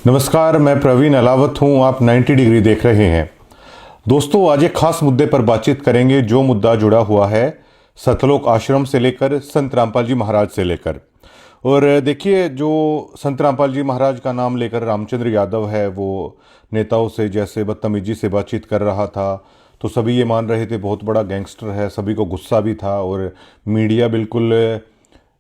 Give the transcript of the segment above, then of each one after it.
नमस्कार, मैं प्रवीण अलावत हूं। आप 90 डिग्री देख रहे हैं। दोस्तों, आज एक खास मुद्दे पर बातचीत करेंगे जो मुद्दा जुड़ा हुआ है सतलोक आश्रम से लेकर संत रामपाल जी महाराज से लेकर। और देखिए, जो संत रामपाल जी महाराज का नाम लेकर रामचंद्र यादव है, वो नेताओं से जैसे बदतमीजी से बातचीत कर रहा था, तो सभी ये मान रहे थे बहुत बड़ा गैंगस्टर है। सभी को गुस्सा भी था और मीडिया बिल्कुल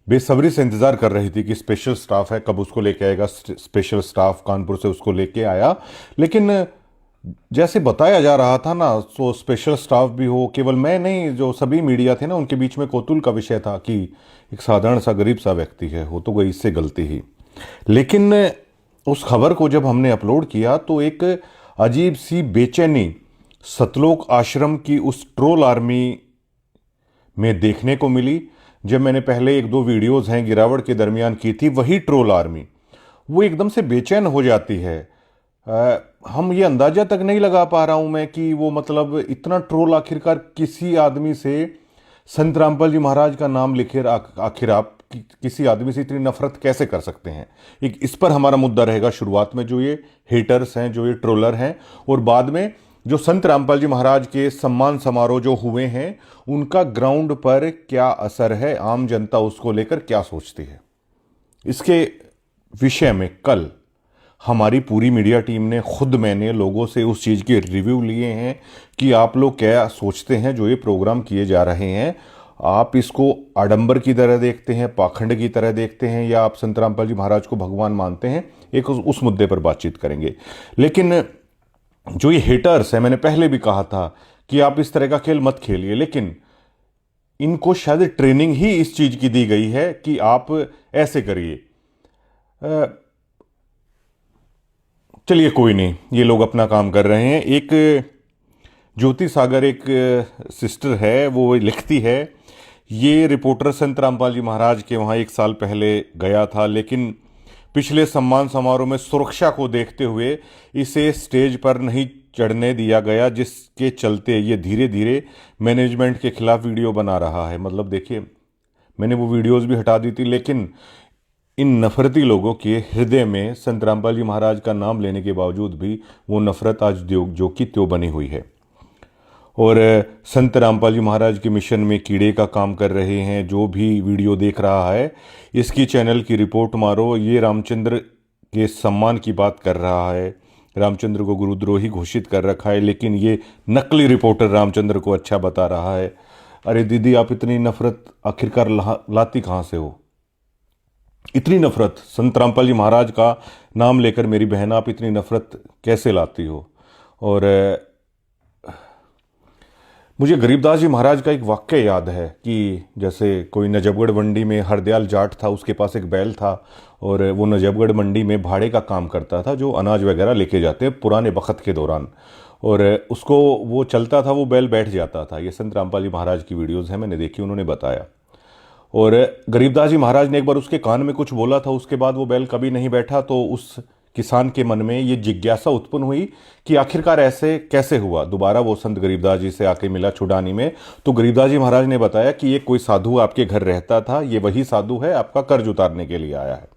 बेसब्री से इंतज़ार कर रही थी कि स्पेशल स्टाफ है, कब उसको लेके आएगा। स्पेशल स्टाफ कानपुर से उसको लेके आया, लेकिन जैसे बताया जा रहा था ना, तो स्पेशल स्टाफ भी हो, केवल मैं नहीं, जो सभी मीडिया थे ना, उनके बीच में कौतूहल का विषय था कि एक साधारण सा गरीब सा व्यक्ति है, हो तो गई इससे गलती ही। लेकिन उस खबर को जब हमने अपलोड किया तो एक अजीब सी बेचैनी सतलोक आश्रम की उस ट्रोल आर्मी में देखने को मिली। जब मैंने पहले एक दो वीडियोज़ हैं गिरावट के दरमियान की थी, वही ट्रोल आर्मी वो एकदम से बेचैन हो जाती है। हम ये अंदाज़ा तक नहीं लगा पा रहा हूँ मैं कि वो मतलब इतना ट्रोल आखिरकार किसी आदमी से, संत रामपाल जी महाराज का नाम लिखे आखिर आप किसी आदमी से इतनी नफरत कैसे कर सकते हैं। एक इस पर हमारा मुद्दा रहेगा शुरुआत में, जो ये हेटर्स हैं, जो ये ट्रोलर हैं, और बाद में जो संत रामपाल जी महाराज के सम्मान समारोह जो हुए हैं उनका ग्राउंड पर क्या असर है, आम जनता उसको लेकर क्या सोचती है। इसके विषय में कल हमारी पूरी मीडिया टीम ने, खुद मैंने लोगों से उस चीज़ के रिव्यू लिए हैं कि आप लोग क्या सोचते हैं जो ये प्रोग्राम किए जा रहे हैं। आप इसको आडंबर की तरह देखते हैं, पाखंड की तरह देखते हैं, या आप संत रामपाल जी महाराज को भगवान मानते हैं। एक उस मुद्दे पर बातचीत करेंगे। लेकिन जो ये हेटर्स है, मैंने पहले भी कहा था कि आप इस तरह का खेल मत खेलिए, लेकिन इनको शायद ट्रेनिंग ही इस चीज की दी गई है कि आप ऐसे करिए। चलिए कोई नहीं, ये लोग अपना काम कर रहे हैं। एक ज्योति सागर एक सिस्टर है, वो लिखती है, ये रिपोर्टर संत रामपाल जी महाराज के वहाँ एक साल पहले गया था, लेकिन पिछले सम्मान समारोह में सुरक्षा को देखते हुए इसे स्टेज पर नहीं चढ़ने दिया गया, जिसके चलते ये धीरे धीरे मैनेजमेंट के खिलाफ वीडियो बना रहा है। मतलब देखिए, मैंने वो वीडियोस भी हटा दी थी, लेकिन इन नफरती लोगों के हृदय में संत रामपाल जी महाराज का नाम लेने के बावजूद भी वो नफरत आज जो की त्यों बनी हुई है। और संत रामपाल जी महाराज के मिशन में कीड़े का काम कर रहे हैं। जो भी वीडियो देख रहा है, इसकी चैनल की रिपोर्ट मारो। ये रामचंद्र के सम्मान की बात कर रहा है, रामचंद्र को गुरुद्रोही घोषित कर रखा है, लेकिन ये नकली रिपोर्टर रामचंद्र को अच्छा बता रहा है। अरे दीदी, आप इतनी नफरत आखिरकार लाती कहाँ से हो? इतनी नफरत संत रामपाल जी महाराज का नाम लेकर, मेरी बहन, आप इतनी नफरत कैसे लाती हो? और मुझे गरीबदास जी महाराज का एक वाक्य याद है कि जैसे कोई नजफगढ़ मंडी में हरदयाल जाट था, उसके पास एक बैल था, और वो नजफगढ़ मंडी में भाड़े का काम करता था, जो अनाज वगैरह लेके जाते हैं पुराने वक्त के दौरान, और उसको वो चलता था, वो बैल बैठ जाता था। ये संत रामपाल जी महाराज की वीडियोज़ हैं, मैंने देखी, उन्होंने बताया। और गरीबदास जी महाराज ने एक बार उसके कान में कुछ बोला था, उसके बाद वो बैल कभी नहीं बैठा। तो उस किसान के मन में ये जिज्ञासा उत्पन्न हुई कि आखिरकार ऐसे कैसे हुआ। दोबारा वो संत गरीबदास जी से आके मिला छुड़ानी में, तो गरीबदास जी महाराज ने बताया कि ये कोई साधु आपके घर रहता था, ये वही साधु है, आपका कर्ज उतारने के लिए आया है।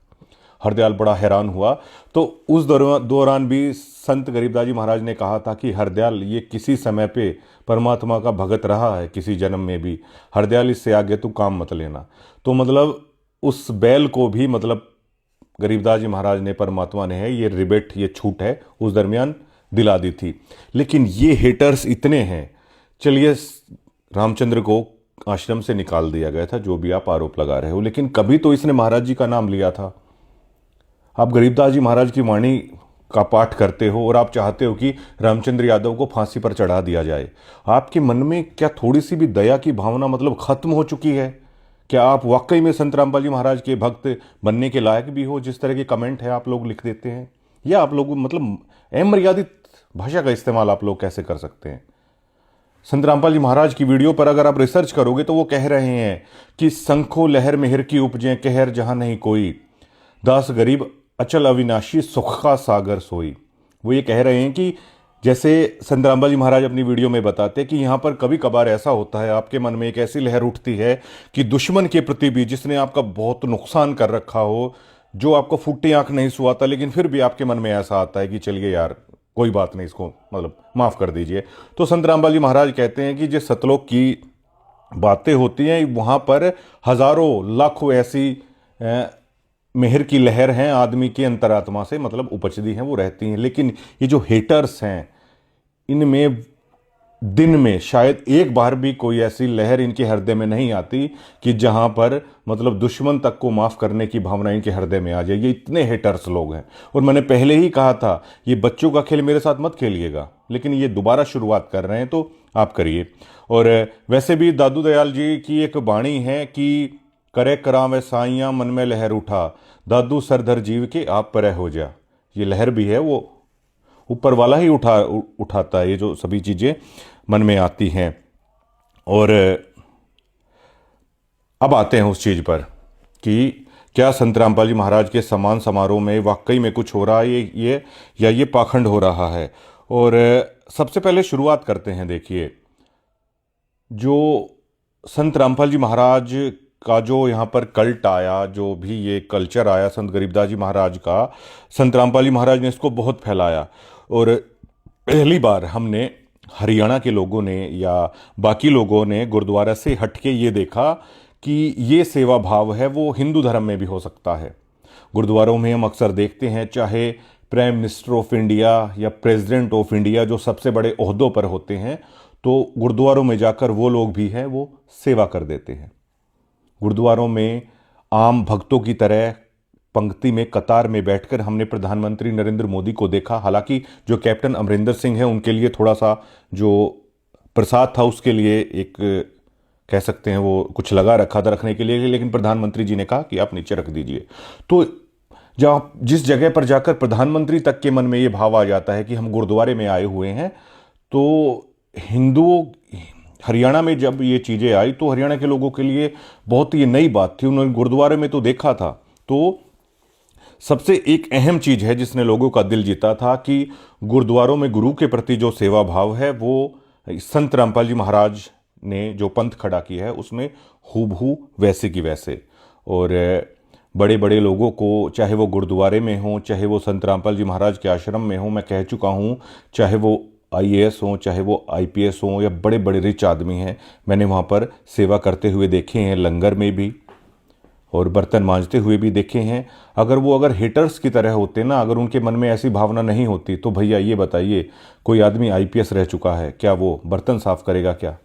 हरदयाल बड़ा हैरान हुआ। तो उस दौरान भी संत गरीबदास जी महाराज ने कहा था कि हरदयाल, ये किसी समय पे परमात्मा का भगत रहा है, किसी जन्म में भी। हरदयाल, इससे आगे तू काम मत लेना। तो मतलब उस बैल को भी, मतलब गरीबदास जी महाराज ने, परमात्मा ने है, ये रिबेट, ये छूट है, उस दरमियान दिला दी थी। लेकिन ये हेटर्स इतने हैं। चलिए, रामचंद्र को आश्रम से निकाल दिया गया था, जो भी आप आरोप लगा रहे हो, लेकिन कभी तो इसने महाराज जी का नाम लिया था। आप गरीबदास जी महाराज की वाणी का पाठ करते हो और आप चाहते हो कि रामचंद्र यादव को फांसी पर चढ़ा दिया जाए। आपके मन में क्या थोड़ी सी भी दया की भावना मतलब खत्म हो चुकी है? क्या आप वाकई में संत रामपाल जी महाराज के भक्त बनने के लायक भी हो? जिस तरह के कमेंट है आप लोग लिख देते हैं, या आप लोग मतलब अमर्यादित भाषा का इस्तेमाल आप लोग कैसे कर सकते हैं? संत रामपाल जी महाराज की वीडियो पर अगर आप रिसर्च करोगे तो वो कह रहे हैं कि संखो लहर मेहर की उपजे, कहर जहां नहीं कोई, दास गरीब अचल अविनाशी सुख का सागर सोई। वो ये कह रहे हैं कि जैसे संत रामपाल जी महाराज अपनी वीडियो में बताते हैं कि यहाँ पर कभी कभार ऐसा होता है, आपके मन में एक ऐसी लहर उठती है कि दुश्मन के प्रति भी, जिसने आपका बहुत नुकसान कर रखा हो, जो आपको फुट्टी आंख नहीं सुहाता, लेकिन फिर भी आपके मन में ऐसा आता है कि चलिए यार कोई बात नहीं, इसको मतलब माफ़ कर दीजिए। तो संत रामपाल जी महाराज कहते हैं कि जो सतलोक की बातें होती हैं वहाँ पर हजारों लाखों ऐसी मेहर की लहर हैं आदमी की अंतरात्मा से मतलब उपजती हैं, वो रहती हैं। लेकिन ये जो हेटर्स हैं, इनमें दिन में शायद एक बार भी कोई ऐसी लहर इनके हृदय में नहीं आती कि जहां पर मतलब दुश्मन तक को माफ करने की भावना इनके हृदय में आ जाए। ये इतने हेटर्स लोग हैं। और मैंने पहले ही कहा था ये बच्चों का खेल मेरे साथ मत खेलिएगा, लेकिन ये दोबारा शुरुआत कर रहे हैं तो आप करिए। और वैसे भी दादू दयाल जी की एक वाणी है कि करे करावे साइयां मन में लहर उठा, दादू सरधर जीव के आप पर हो जा। ये लहर भी है, वो ऊपर वाला ही उठाता है ये जो सभी चीज़ें मन में आती हैं। और अब आते हैं उस चीज़ पर कि क्या संत रामपाल जी महाराज के सम्मान समारोह में वाकई में कुछ हो रहा है ये या ये पाखंड हो रहा है। और सबसे पहले शुरुआत करते हैं। देखिए, जो संत रामपाल जी महाराज का जो यहाँ पर कल्ट आया, जो भी ये कल्चर आया संत गरीबदास जी महाराज का, संत रामपाल जी महाराज ने इसको बहुत फैलाया। और पहली बार हमने हरियाणा के लोगों ने या बाकी लोगों ने गुरुद्वारा से हटके ये देखा कि ये सेवा भाव है वो हिंदू धर्म में भी हो सकता है। गुरुद्वारों में हम अक्सर देखते हैं, चाहे प्राइम मिनिस्टर ऑफ इंडिया या प्रेसिडेंट ऑफ इंडिया जो सबसे बड़े ओहदों पर होते हैं, तो गुरुद्वारों में जाकर वो लोग भी हैं वो सेवा कर देते हैं। गुरुद्वारों में आम भक्तों की तरह पंक्ति में कतार में बैठकर हमने प्रधानमंत्री नरेंद्र मोदी को देखा। हालांकि जो कैप्टन अमरिंदर सिंह है उनके लिए थोड़ा सा जो प्रसाद था उसके लिए एक कह सकते हैं वो कुछ लगा रखा था रखने के लिए, लेकिन प्रधानमंत्री जी ने कहा कि आप नीचे रख दीजिए। तो जहाँ जिस जगह पर जाकर प्रधानमंत्री तक के मन में ये भाव आ जाता है कि हम गुरुद्वारे में आए हुए हैं, तो हिंदुओं हरियाणा में जब ये चीज़ें आई तो हरियाणा के लोगों के लिए बहुत ही नई बात थी। उन्होंने गुरुद्वारे में तो देखा था। तो सबसे एक अहम चीज़ है जिसने लोगों का दिल जीता था कि गुरुद्वारों में गुरु के प्रति जो सेवा भाव है वो संत रामपाल जी महाराज ने जो पंथ खड़ा किया है उसमें हूबहू वैसे की वैसे। और बड़े बड़े लोगों को, चाहे वो गुरुद्वारे में हों, चाहे वो संत रामपाल जी महाराज के आश्रम में हों, मैं कह चुका हूँ, चाहे वो IAS हों, चाहे वो IPS हों या बड़े बड़े रिच आदमी हैं, मैंने वहाँ पर सेवा करते हुए देखे हैं, लंगर में भी और बर्तन मांजते हुए भी देखे हैं। अगर हेटर्स की तरह होते ना, अगर उनके मन में ऐसी भावना नहीं होती तो भैया ये बताइए, कोई आदमी IPS रह चुका है, क्या वो बर्तन साफ करेगा? क्या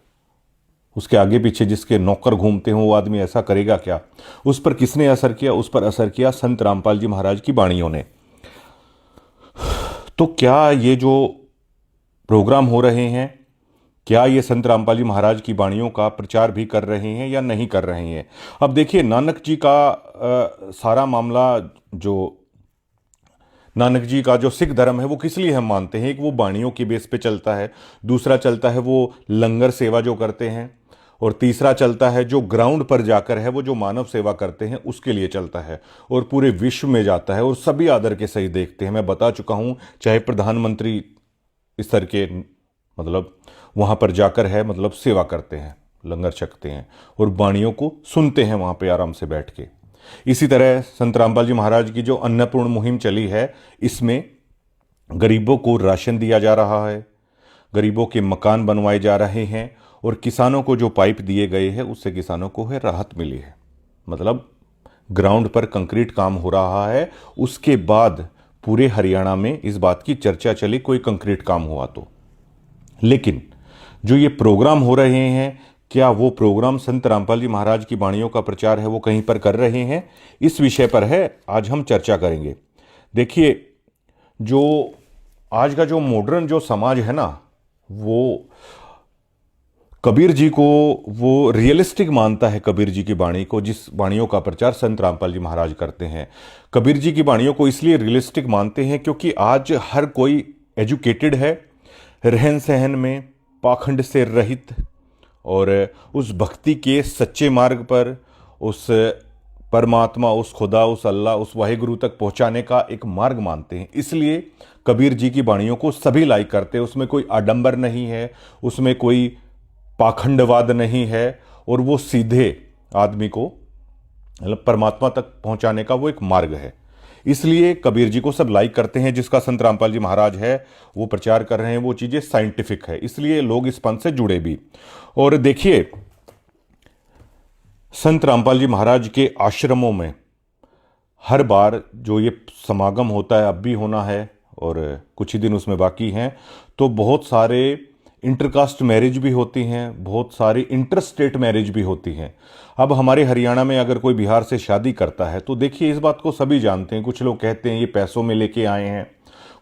उसके आगे पीछे जिसके नौकर घूमते हों वो आदमी ऐसा करेगा क्या? उस पर किसने असर किया? उस पर असर किया संत रामपाल जी महाराज की वाणियों ने। तो क्या ये जो प्रोग्राम हो रहे हैं, क्या ये संत रामपाल जी महाराज की वाणियों का प्रचार भी कर रहे हैं या नहीं कर रहे हैं? अब देखिए, नानक जी का सारा मामला, जो नानक जी का जो सिख धर्म है वो किस लिए हम मानते हैं? एक वो वाणियों के बेस पे चलता है, दूसरा चलता है वो लंगर सेवा जो करते हैं, और तीसरा चलता है जो ग्राउंड पर जाकर है वो जो मानव सेवा करते हैं उसके लिए चलता है, और पूरे विश्व में जाता है और सभी आदर के सही देखते हैं। मैं बता चुका हूँ, चाहे प्रधानमंत्री स्तर के मतलब वहाँ पर जाकर है मतलब सेवा करते हैं, लंगर छकते हैं और वाणियों को सुनते हैं वहाँ पे आराम से बैठ के। इसी तरह संत रामपाल जी महाराज की जो अन्नपूर्ण मुहिम चली है, इसमें गरीबों को राशन दिया जा रहा है, गरीबों के मकान बनवाए जा रहे हैं, और किसानों को जो पाइप दिए गए हैं उससे किसानों को है राहत मिली है। मतलब ग्राउंड पर कंक्रीट काम हो रहा है। उसके बाद पूरे हरियाणा में इस बात की चर्चा चली कोई कंक्रीट काम हुआ तो। लेकिन जो ये प्रोग्राम हो रहे हैं, क्या वो प्रोग्राम संत रामपाल जी महाराज की वाणियों का प्रचार है वो कहीं पर कर रहे हैं? इस विषय पर है आज हम चर्चा करेंगे। देखिए, जो आज का जो मॉडर्न जो समाज है ना, वो कबीर जी को वो रियलिस्टिक मानता है। कबीर जी की वाणी को, जिस वाणियों का प्रचार संत रामपाल जी महाराज करते हैं, कबीर जी की वाणियों को इसलिए रियलिस्टिक मानते हैं क्योंकि आज हर कोई एजुकेटेड है, रहन सहन में पाखंड से रहित, और उस भक्ति के सच्चे मार्ग पर उस परमात्मा, उस खुदा, उस अल्लाह, उस वाहिगुरु तक पहुंचाने का एक मार्ग मानते हैं। इसलिए कबीर जी की वाणियों को सभी लाइक करते हैं। उसमें कोई आडंबर नहीं है, उसमें कोई पाखंडवाद नहीं है, और वो सीधे आदमी को मतलब परमात्मा तक पहुंचाने का वो एक मार्ग है। इसलिए कबीर जी को सब लाइक करते हैं। जिसका संत रामपाल जी महाराज है वो प्रचार कर रहे हैं, वो चीज़ें साइंटिफिक है, इसलिए लोग इस पंथ से जुड़े भी। और देखिए, संत रामपाल जी महाराज के आश्रमों में हर बार जो ये समागम होता है, अब भी होना है और कुछ ही दिन उसमें बाकी हैं, तो बहुत सारे इंटरकास्ट मैरिज भी होती हैं, बहुत सारी इंटरस्टेट मैरिज भी होती हैं। अब हमारे हरियाणा में अगर कोई बिहार से शादी करता है तो देखिए, इस बात को सभी जानते हैं। कुछ लोग कहते हैं ये पैसों में लेके आए हैं,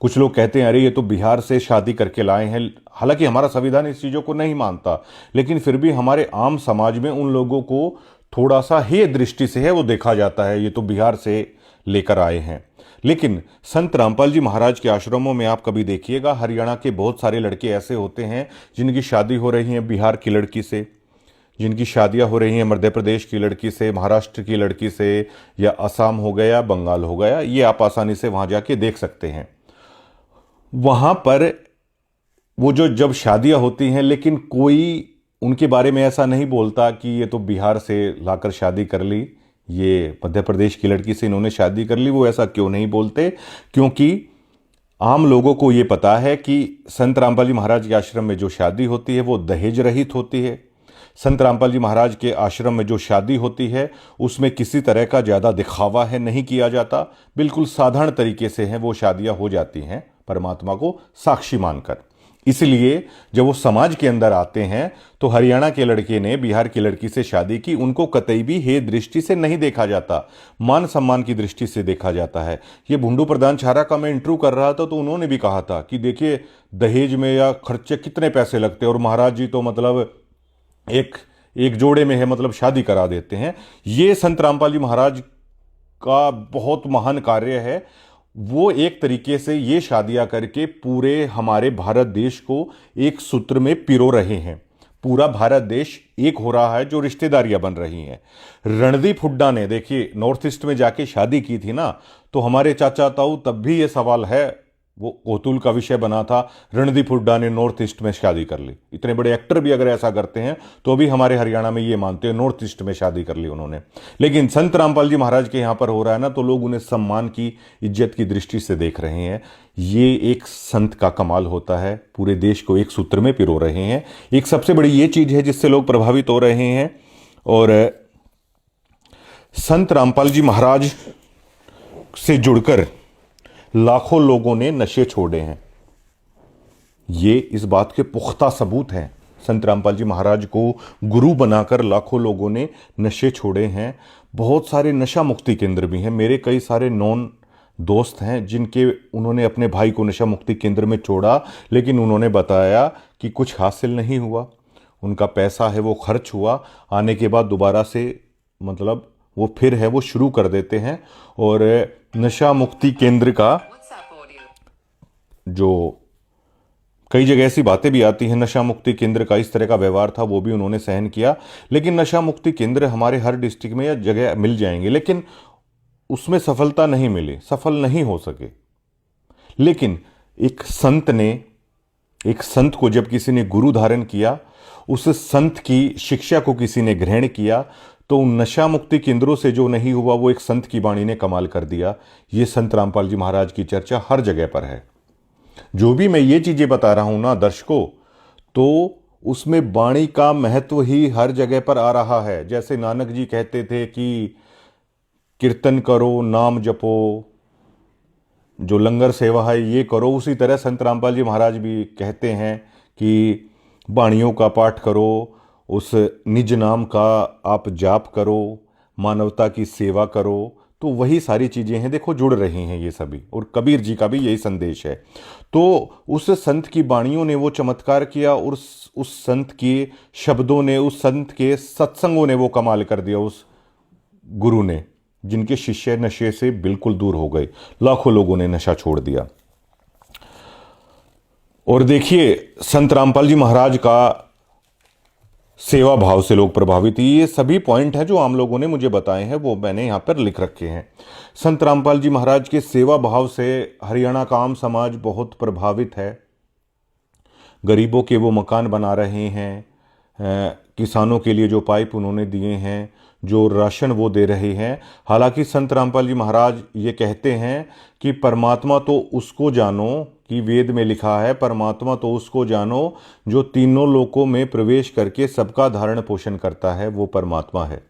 कुछ लोग कहते हैं अरे ये तो बिहार से शादी करके लाए हैं। हालांकि हमारा संविधान इस चीज़ों को नहीं मानता, लेकिन फिर भी हमारे आम समाज में उन लोगों को थोड़ा सा हेय दृष्टि से है वो देखा जाता है, ये तो बिहार से लेकर आए हैं। लेकिन संत रामपाल जी महाराज के आश्रमों में आप कभी देखिएगा, हरियाणा के बहुत सारे लड़के ऐसे होते हैं जिनकी शादी हो रही है बिहार की लड़की से, जिनकी शादियां हो रही हैं मध्य प्रदेश की लड़की से, महाराष्ट्र की लड़की से, या असम हो गया, बंगाल हो गया। ये आप आसानी से वहां जाके देख सकते हैं। वहां पर वो जो जब शादियां होती हैं, लेकिन कोई उनके बारे में ऐसा नहीं बोलता कि ये तो बिहार से लाकर शादी कर ली, ये मध्य प्रदेश की लड़की से इन्होंने शादी कर ली। वो ऐसा क्यों नहीं बोलते? क्योंकि आम लोगों को ये पता है कि संत रामपाल जी महाराज के आश्रम में जो शादी होती है वो दहेज रहित होती है। संत रामपाल जी महाराज के आश्रम में जो शादी होती है उसमें किसी तरह का ज़्यादा दिखावा है नहीं किया जाता, बिल्कुल साधारण तरीके से हैं वो शादियां हो जाती हैं परमात्मा को साक्षी मानकर। इसलिए जब वो समाज के अंदर आते हैं तो हरियाणा के लड़के ने बिहार की लड़की से शादी की, उनको कतई भी हे दृष्टि से नहीं देखा जाता, मान सम्मान की दृष्टि से देखा जाता है। ये भुंडू प्रधान छारा का मैं इंटरव्यू कर रहा था तो उन्होंने भी कहा था कि देखिए दहेज में या खर्चे कितने पैसे लगते हैं और महाराज जी तो मतलब एक एक जोड़े में है, मतलब शादी करा देते हैं। ये संत रामपाल जी महाराज का बहुत महान कार्य है। वो एक तरीके से ये शादियां करके पूरे हमारे भारत देश को एक सूत्र में पिरो रहे हैं। पूरा भारत देश एक हो रहा है, जो रिश्तेदारियां बन रही हैं। रणदीप हुड्डा ने देखिए नॉर्थ ईस्ट में जाके शादी की थी ना, तो हमारे चाचा ताऊ तब भी ये सवाल है, वो कौतूल का विषय बना था, रणदीप हुड्डा ने नॉर्थ ईस्ट में शादी कर ली। इतने बड़े एक्टर भी अगर ऐसा करते हैं तो अभी हमारे हरियाणा में ये मानते हैं नॉर्थ ईस्ट में शादी कर ली उन्होंने। लेकिन संत रामपाल जी महाराज के यहाँ पर हो रहा है ना, तो लोग उन्हें सम्मान की, इज्जत की दृष्टि से देख रहे हैं। ये एक संत का कमाल होता है, पूरे देश को एक सूत्र में पिरो रहे हैं। एक सबसे बड़ी ये चीज है जिससे लोग प्रभावित हो रहे हैं। और संत रामपाल जी महाराज से जुड़कर लाखों लोगों ने नशे छोड़े हैं। ये इस बात के पुख्ता सबूत हैं। संत रामपाल जी महाराज को गुरु बनाकर लाखों लोगों ने नशे छोड़े हैं। बहुत सारे नशा मुक्ति केंद्र भी हैं। मेरे कई सारे नॉन दोस्त हैं जिनके उन्होंने अपने भाई को नशा मुक्ति केंद्र में छोड़ा, लेकिन उन्होंने बताया कि कुछ हासिल नहीं हुआ। उनका पैसा है वो खर्च हुआ, आने के बाद दोबारा से मतलब वो फिर है वो शुरू कर देते हैं। और नशा मुक्ति केंद्र का जो कई जगह ऐसी बातें भी आती हैं, नशा मुक्ति केंद्र का इस तरह का व्यवहार था, वो भी उन्होंने सहन किया। लेकिन नशा मुक्ति केंद्र हमारे हर डिस्ट्रिक्ट में या जगह मिल जाएंगे, लेकिन उसमें सफलता नहीं मिली, सफल नहीं हो सके। लेकिन एक संत को जब किसी ने गुरु धारण किया, उस संत की शिक्षा को किसी ने ग्रहण किया, तो उन नशा मुक्ति केंद्रों से जो नहीं हुआ वो एक संत की वाणी ने कमाल कर दिया। ये संत रामपाल जी महाराज की चर्चा हर जगह पर है। जो भी मैं ये चीजें बता रहा हूं ना दर्शकों, तो उसमें वाणी का महत्व ही हर जगह पर आ रहा है। जैसे नानक जी कहते थे कि कीर्तन करो, नाम जपो, जो लंगर सेवा है ये करो, उसी तरह संत रामपाल जी महाराज भी कहते हैं कि वाणियों का पाठ करो, उस निज नाम का आप जाप करो, मानवता की सेवा करो। तो वही सारी चीज़ें हैं, देखो जुड़ रही हैं ये सभी। और कबीर जी का भी यही संदेश है। तो उस संत की वाणियों ने वो चमत्कार किया, और उस संत के शब्दों ने, उस संत के सत्संगों ने वो कमाल कर दिया उस गुरु ने, जिनके शिष्य नशे से बिल्कुल दूर हो गए। लाखों लोगों ने नशा छोड़ दिया। और देखिए संत रामपाल जी महाराज का सेवा भाव से लोग प्रभावित। ये सभी पॉइंट हैं जो आम लोगों ने मुझे बताए हैं, वो मैंने यहाँ पर लिख रखे हैं। संत रामपाल जी महाराज के सेवा भाव से हरियाणा का आम समाज बहुत प्रभावित है। गरीबों के वो मकान बना रहे हैं, किसानों के लिए जो पाइप उन्होंने दिए हैं, जो राशन वो दे रहे हैं। हालांकि संत रामपाल जी महाराज ये कहते हैं कि परमात्मा तो उसको जानो, कि वेद में लिखा है परमात्मा तो उसको जानो जो तीनों लोकों में प्रवेश करके सबका धारण पोषण करता है, वो परमात्मा है।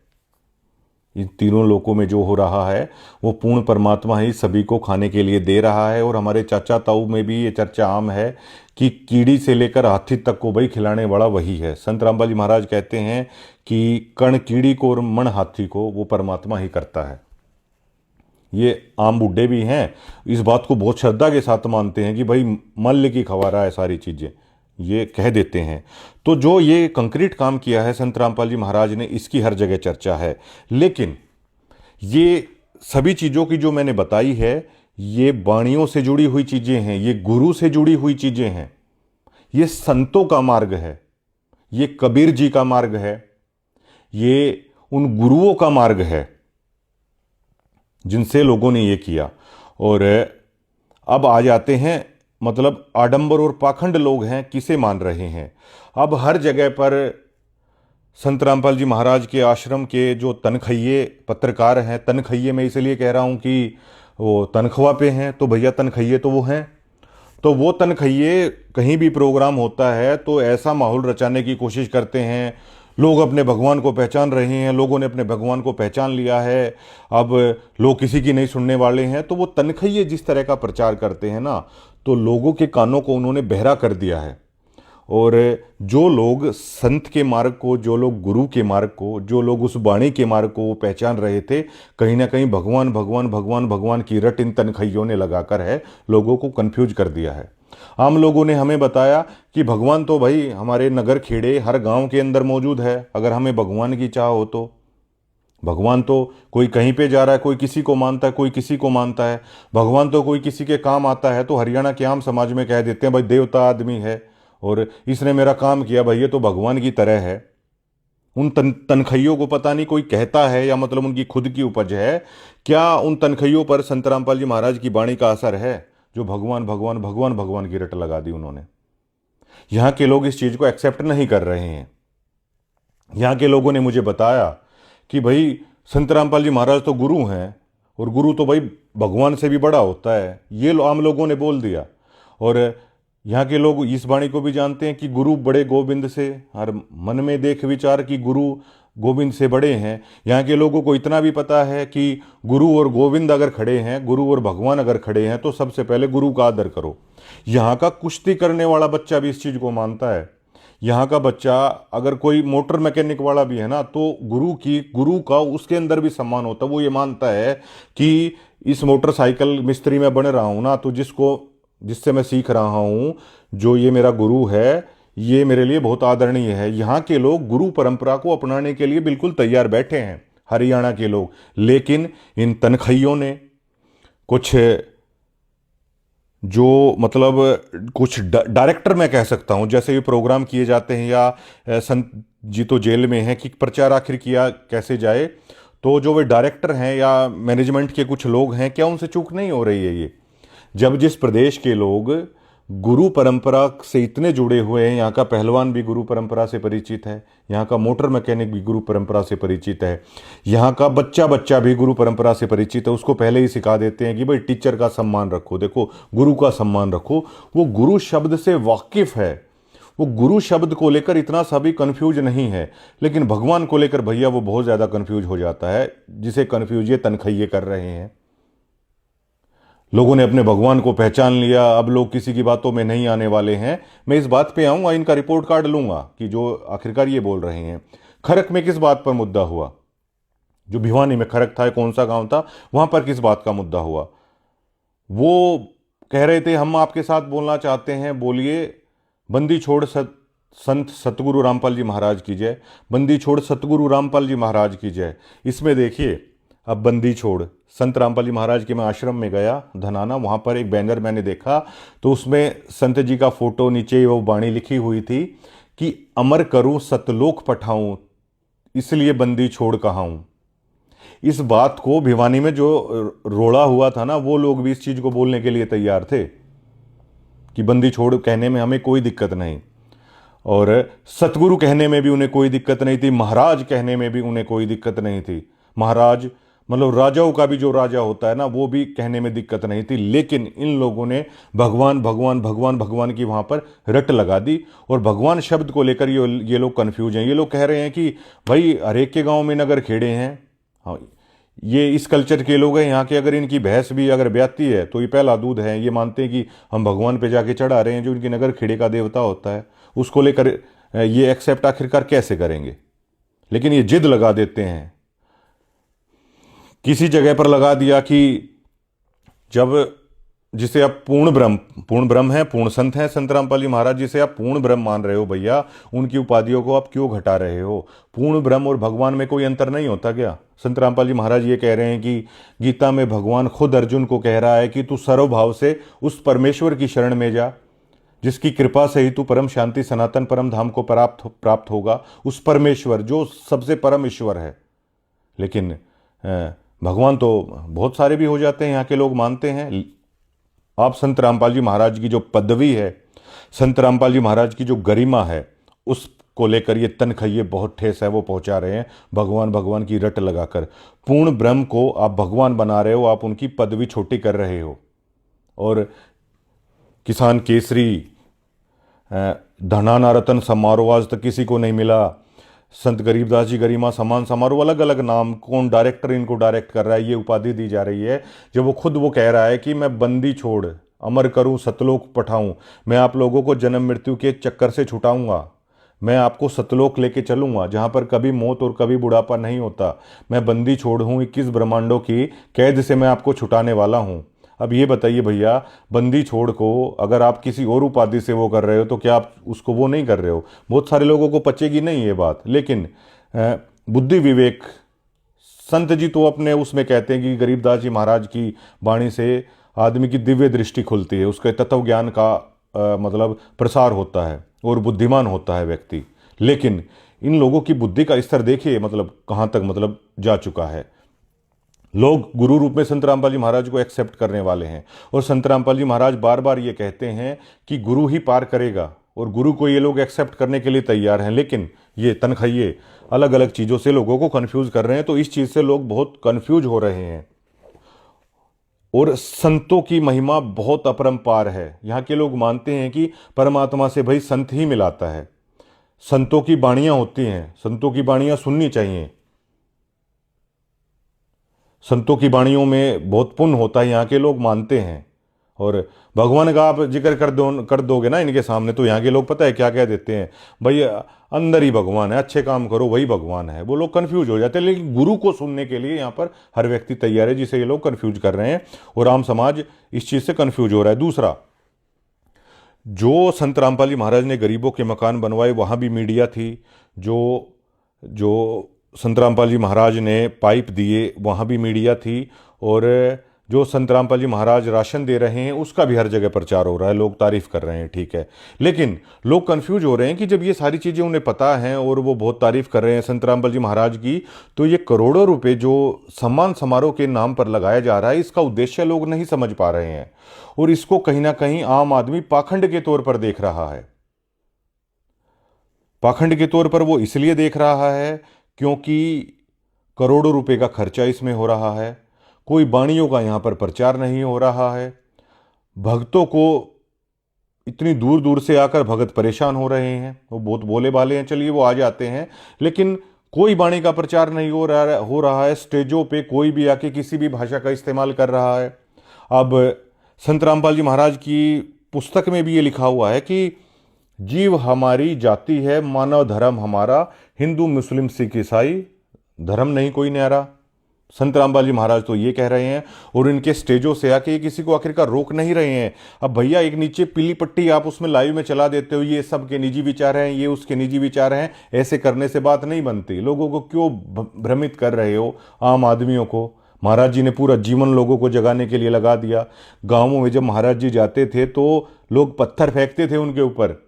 इन तीनों लोकों में जो हो रहा है वो पूर्ण परमात्मा ही सभी को खाने के लिए दे रहा है। और हमारे चाचा ताऊ में भी ये चर्चा आम है कि कीड़ी से लेकर हाथी तक को भाई खिलाने वाला वही है। संत रामपाल जी महाराज कहते हैं कि कण कीड़ी को और मन हाथी को वो परमात्मा ही करता है। ये आम बुड्ढे भी हैं, इस बात को बहुत श्रद्धा के साथ मानते हैं कि भाई मल्ल की खवारा है सारी चीज़ें, ये कह देते हैं। तो जो ये कंक्रीट काम किया है संत रामपाल जी महाराज ने, इसकी हर जगह चर्चा है। लेकिन ये सभी चीज़ों की जो मैंने बताई है, ये वाणियों से जुड़ी हुई चीज़ें हैं, ये गुरु से जुड़ी हुई चीज़ें हैं, ये संतों का मार्ग है, ये कबीर जी का मार्ग है, ये उन गुरुओं का मार्ग है जिनसे लोगों ने ये किया। और अब आ जाते हैं, मतलब आडंबर और पाखंड लोग हैं किसे मान रहे हैं। अब हर जगह पर संत रामपाल जी महाराज के आश्रम के जो तनखइये पत्रकार हैं, तनखइये मैं इसलिए कह रहा हूं कि वो तनख्वाह पे हैं, तो भैया तनखइये तो वो हैं। तो वो तनखइये कहीं भी प्रोग्राम होता है तो ऐसा माहौल रचाने की कोशिश करते हैं, लोग अपने भगवान को पहचान रहे हैं, लोगों ने अपने भगवान को पहचान लिया है, अब लोग किसी की नहीं सुनने वाले हैं। तो वो तनखइये जिस तरह का प्रचार करते हैं ना, तो लोगों के कानों को उन्होंने बहरा कर दिया है। और जो लोग संत के मार्ग को, जो लोग गुरु के मार्ग को, जो लोग उस वाणी के मार्ग को पहचान रहे थे, कहीं ना कहीं भगवान भगवान भगवान भगवान की रट इन तनखइयों ने लगाकर है लोगों को कंफ्यूज कर दिया है। आम लोगों ने हमें बताया कि भगवान तो भाई हमारे नगर खेड़े हर गांव के अंदर मौजूद है। अगर हमें भगवान की चाह हो तो भगवान तो कोई कहीं पे जा रहा है, कोई किसी को मानता है, कोई किसी को मानता है। भगवान तो कोई किसी के काम आता है तो हरियाणा के आम समाज में कह देते हैं भाई देवता आदमी है और इसने मेरा काम किया, भाई ये तो भगवान की तरह है। उन तनखइयों को पता नहीं कोई कहता है या मतलब उनकी खुद की उपज है। क्या उन तनखइयों पर संत रामपाल जी महाराज की वाणी का असर है जो भगवान भगवान भगवान भगवान की रट लगा दी उन्होंने? यहां के लोग इस चीज को एक्सेप्ट नहीं कर रहे हैं। यहां के लोगों ने मुझे बताया कि भाई संत रामपाल जी महाराज तो गुरु हैं और गुरु तो भाई भगवान से भी बड़ा होता है, ये आम लोगों ने बोल दिया। और यहाँ के लोग इस वाणी को भी जानते हैं कि गुरु बड़े गोविंद से, हर मन में देख विचार कि गुरु गोविंद से बड़े हैं। यहाँ के लोगों को इतना भी पता है कि गुरु और गोविंद अगर खड़े हैं, गुरु और भगवान अगर खड़े हैं, तो सबसे पहले गुरु का आदर करो। यहाँ का कुश्ती करने वाला बच्चा भी इस चीज़ को मानता है। यहाँ का बच्चा अगर कोई मोटर मैकेनिक वाला भी है ना, तो गुरु का उसके अंदर भी सम्मान होता है। वो ये मानता है कि इस मोटरसाइकिल मिस्त्री में बन रहा हूँ ना, तो जिससे मैं सीख रहा हूँ, जो ये मेरा गुरु है, ये मेरे लिए बहुत आदरणीय है। यहाँ के लोग गुरु परंपरा को अपनाने के लिए बिल्कुल तैयार बैठे हैं, हरियाणा के लोग। लेकिन इन तनखइयों ने कुछ जो मतलब कुछ डायरेक्टर मैं कह सकता हूँ, जैसे ये प्रोग्राम किए जाते हैं या संत जी तो जेल में हैं कि प्रचार आखिर किया कैसे जाए, तो जो वे डायरेक्टर हैं या मैनेजमेंट के कुछ लोग हैं, क्या उनसे चूक नहीं हो रही है ये? जब जिस प्रदेश के लोग गुरु परंपरा से इतने जुड़े हुए हैं, यहाँ का पहलवान भी गुरु परंपरा से परिचित है, यहाँ का मोटर मैकेनिक भी गुरु परंपरा से परिचित है, यहाँ का बच्चा भी गुरु परंपरा से परिचित है, उसको पहले ही सिखा देते हैं कि भाई टीचर का सम्मान रखो, देखो गुरु का सम्मान रखो। वो गुरु शब्द से वाकिफ है, वो गुरु शब्द को लेकर इतना सा भी कन्फ्यूज नहीं है। लेकिन भगवान को लेकर भैया वो बहुत ज़्यादा कन्फ्यूज हो जाता है, जिसे कन्फ्यूज ये तनखइये कर रहे हैं। लोगों ने अपने भगवान को पहचान लिया, अब लोग किसी की बातों में नहीं आने वाले हैं। मैं इस बात पे आऊँगा, इनका रिपोर्ट कार्ड लूँगा कि जो आखिरकार ये बोल रहे हैं। खरक में किस बात पर मुद्दा हुआ? जो भिवानी में खरक था, कौन सा गांव था, वहाँ पर किस बात का मुद्दा हुआ? वो कह रहे थे हम आपके साथ बोलना चाहते हैं, बोलिए। बंदी छोड़ संत सतगुरु रामपाल जी महाराज की जय, बंदी छोड़ सतगुरु रामपाल जी महाराज की जय। इसमें देखिए, अब बंदी छोड़ संत रामपाल जी महाराज के मैं आश्रम में गया धनाना, वहाँ पर एक बैनर मैंने देखा, तो उसमें संत जी का फोटो, नीचे वो वाणी लिखी हुई थी कि अमर करूं सतलोक पठाऊं, इसलिए बंदी छोड़ कहाऊं। इस बात को भिवानी में जो रोड़ा हुआ था ना, वो लोग भी इस चीज को बोलने के लिए तैयार थे कि बंदी छोड़ कहने में हमें कोई दिक्कत नहीं। और सतगुरु कहने में भी उन्हें कोई दिक्कत नहीं थी, महाराज कहने में भी उन्हें कोई दिक्कत नहीं थी। महाराज मतलब राजाओं का भी जो राजा होता है ना, वो भी कहने में दिक्कत नहीं थी। लेकिन इन लोगों ने भगवान भगवान भगवान भगवान की वहाँ पर रट लगा दी, और भगवान शब्द को लेकर ये लोग कन्फ्यूज हैं। ये लोग कह रहे हैं कि भाई हर एक के गाँव में नगर खेड़े हैं। हाँ, ये इस कल्चर के लोग हैं यहाँ के। अगर इनकी भैंस भी अगर ब्याती है तो ये पहला दूध है। ये मानते हैं कि हम भगवान पे जाके चढ़ा रहे हैं, जो इनके नगर खेड़े का देवता होता है। उसको लेकर ये एक्सेप्ट आखिरकार कैसे करेंगे? लेकिन ये जिद लगा देते हैं। किसी जगह पर लगा दिया कि जब जिसे आप पूर्ण ब्रह्म है, पूर्ण संत हैं संत रामपाल जी महाराज, जिसे आप पूर्ण ब्रह्म मान रहे हो भैया, उनकी उपाधियों को आप क्यों घटा रहे हो? पूर्ण ब्रह्म और भगवान में कोई अंतर नहीं होता क्या? संत रामपाल जी महाराज ये कह रहे हैं कि गीता में भगवान खुद अर्जुन को कह रहा है कि तू सर्वभाव से उस परमेश्वर की शरण में जा, जिसकी कृपा से ही तू परम शांति सनातन परम धाम को प्राप्त होगा। उस परमेश्वर जो सबसे परम ईश्वर है। लेकिन भगवान तो बहुत सारे भी हो जाते हैं, यहाँ के लोग मानते हैं। आप संत रामपाल जी महाराज की जो पदवी है, संत रामपाल जी महाराज की जो गरिमा है, उसको लेकर ये तनखइये बहुत ठेस है वो पहुंचा रहे हैं, भगवान भगवान की रट लगाकर। पूर्ण ब्रह्म को आप भगवान बना रहे हो, आप उनकी पदवी छोटी कर रहे हो। और किसान केसरी, धनाना रतन समारोह आज तक किसी को नहीं मिला। संत गरीबदास जी गरिमा सम्मान समारोह, अलग अलग नाम, कौन डायरेक्टर इनको डायरेक्ट कर रहा है, ये उपाधि दी जा रही है। जब वो खुद वो कह रहा है कि मैं बंदी छोड़ अमर करूं सतलोक पठाऊं, मैं आप लोगों को जन्म मृत्यु के चक्कर से छुटाऊंगा, मैं आपको सतलोक लेके चलूंगा जहां पर कभी मौत और कभी बुढ़ापा नहीं होता। मैं बंदी छोड़ हूं, 21 ब्रह्मांडों की कैद से मैं आपको छुटाने वाला हूं। अब ये बताइए भैया, बंदी छोड़ को अगर आप किसी और उपाधि से वो कर रहे हो तो क्या आप उसको वो नहीं कर रहे हो? बहुत सारे लोगों को पचेगी नहीं ये बात। लेकिन बुद्धि विवेक संत जी तो अपने उसमें कहते हैं कि गरीबदास जी महाराज की वाणी से आदमी की दिव्य दृष्टि खुलती है, उसके तत्व ज्ञान का मतलब प्रसार होता है और बुद्धिमान होता है व्यक्ति। लेकिन इन लोगों की बुद्धि का स्तर देखिए मतलब कहाँ तक मतलब जा चुका है। लोग गुरु रूप में संत रामपाल जी महाराज को एक्सेप्ट करने वाले हैं, और संत रामपाल जी महाराज बार बार ये कहते हैं कि गुरु ही पार करेगा, और गुरु को ये लोग एक्सेप्ट करने के लिए तैयार हैं। लेकिन ये तनखइये अलग अलग चीज़ों से लोगों को कंफ्यूज कर रहे हैं, तो इस चीज़ से लोग बहुत कंफ्यूज हो रहे हैं। और संतों की महिमा बहुत अपरंपार है। यहाँ के लोग मानते हैं कि परमात्मा से भाई संत ही मिलाता है, संतों की बाणियाँ होती हैं, संतों की बाणियाँ सुननी चाहिए, संतों की वाणियों में बहुत पुण्य होता है, यहाँ के लोग मानते हैं। और भगवान का आप जिक्र कर दोगे ना इनके सामने, तो यहाँ के लोग पता है क्या कह देते हैं, भाई अंदर ही भगवान है, अच्छे काम करो वही भगवान है। वो लोग कंफ्यूज हो जाते हैं। लेकिन गुरु को सुनने के लिए यहाँ पर हर व्यक्ति तैयार है, जिसे ये लोग कंफ्यूज कर रहे हैं, और आम समाज इस चीज़ से कंफ्यूज हो रहा है। दूसरा, जो संत रामपाल जी महाराज ने गरीबों के मकान बनवाए, वहाँ भी मीडिया थी। जो संत रामपाल जी महाराज ने पाइप दिए, वहाँ भी मीडिया थी। और जो संत रामपाल जी महाराज राशन दे रहे हैं, उसका भी हर जगह प्रचार हो रहा है, लोग तारीफ कर रहे हैं, ठीक है। लेकिन लोग कंफ्यूज हो रहे हैं कि जब ये सारी चीज़ें उन्हें पता हैं और वो बहुत तारीफ कर रहे हैं संत रामपाल जी महाराज की, तो ये करोड़ों रुपए जो सम्मान समारोह के नाम पर लगाया जा रहा है, इसका उद्देश्य लोग नहीं समझ पा रहे हैं। और इसको कहीं ना कहीं आम आदमी पाखंड के तौर पर देख रहा है। पाखंड के तौर पर वो इसलिए देख रहा है क्योंकि करोड़ों रुपए का खर्चा इसमें हो रहा है, कोई बाणियों का यहाँ पर प्रचार नहीं हो रहा है, भक्तों को इतनी दूर दूर से आकर भगत परेशान हो रहे हैं। वो बहुत भोले भाले हैं, चलिए वो आ जाते हैं, लेकिन कोई बाणी का प्रचार नहीं हो रहा है। स्टेजों पे कोई भी आके किसी भी भाषा का इस्तेमाल कर रहा है। अब संत रामपाल जी महाराज की पुस्तक में भी ये लिखा हुआ है कि जीव हमारी जाति है, मानव धर्म हमारा, हिंदू मुस्लिम सिख ईसाई, धर्म नहीं कोई न्यारा। संत रामपाल जी महाराज तो ये कह रहे हैं, और इनके स्टेजों से आके किसी को आखिरकार रोक नहीं रहे हैं। अब भैया एक नीचे पीली पट्टी आप उसमें लाइव में चला देते हो, ये सबके निजी विचार हैं, ये उसके निजी विचार हैं, ऐसे करने से बात नहीं बनती। लोगों को क्यों भ्रमित कर रहे हो, आम आदमियों को? महाराज जी ने पूरा जीवन लोगों को जगाने के लिए लगा दिया। गाँवों में जब महाराज जी जाते थे तो लोग पत्थर फेंकते थे उनके ऊपर,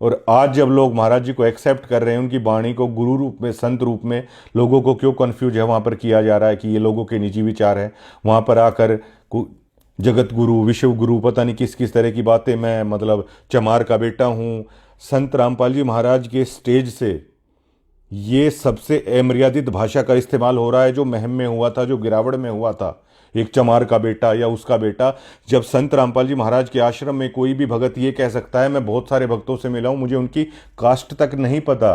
और आज जब लोग महाराज जी को एक्सेप्ट कर रहे हैं, उनकी वाणी को गुरु रूप में, संत रूप में, लोगों को क्यों कंफ्यूज है वहाँ पर किया जा रहा है कि ये लोगों के निजी विचार हैं। वहाँ पर आकर जगत गुरु, विश्व गुरु, पता नहीं किस किस तरह की बातें, मैं मतलब चमार का बेटा हूँ, संत रामपाल जी महाराज के स्टेज से ये सबसे अमर्यादित भाषा का इस्तेमाल हो रहा है, जो महम में हुआ था, जो गिरावड़ में हुआ था। एक चमार का बेटा या उसका बेटा, जब संत रामपाल जी महाराज के आश्रम में कोई भी भगत ये कह सकता है, मैं बहुत सारे भक्तों से मिला हूं, मुझे उनकी कास्ट तक नहीं पता,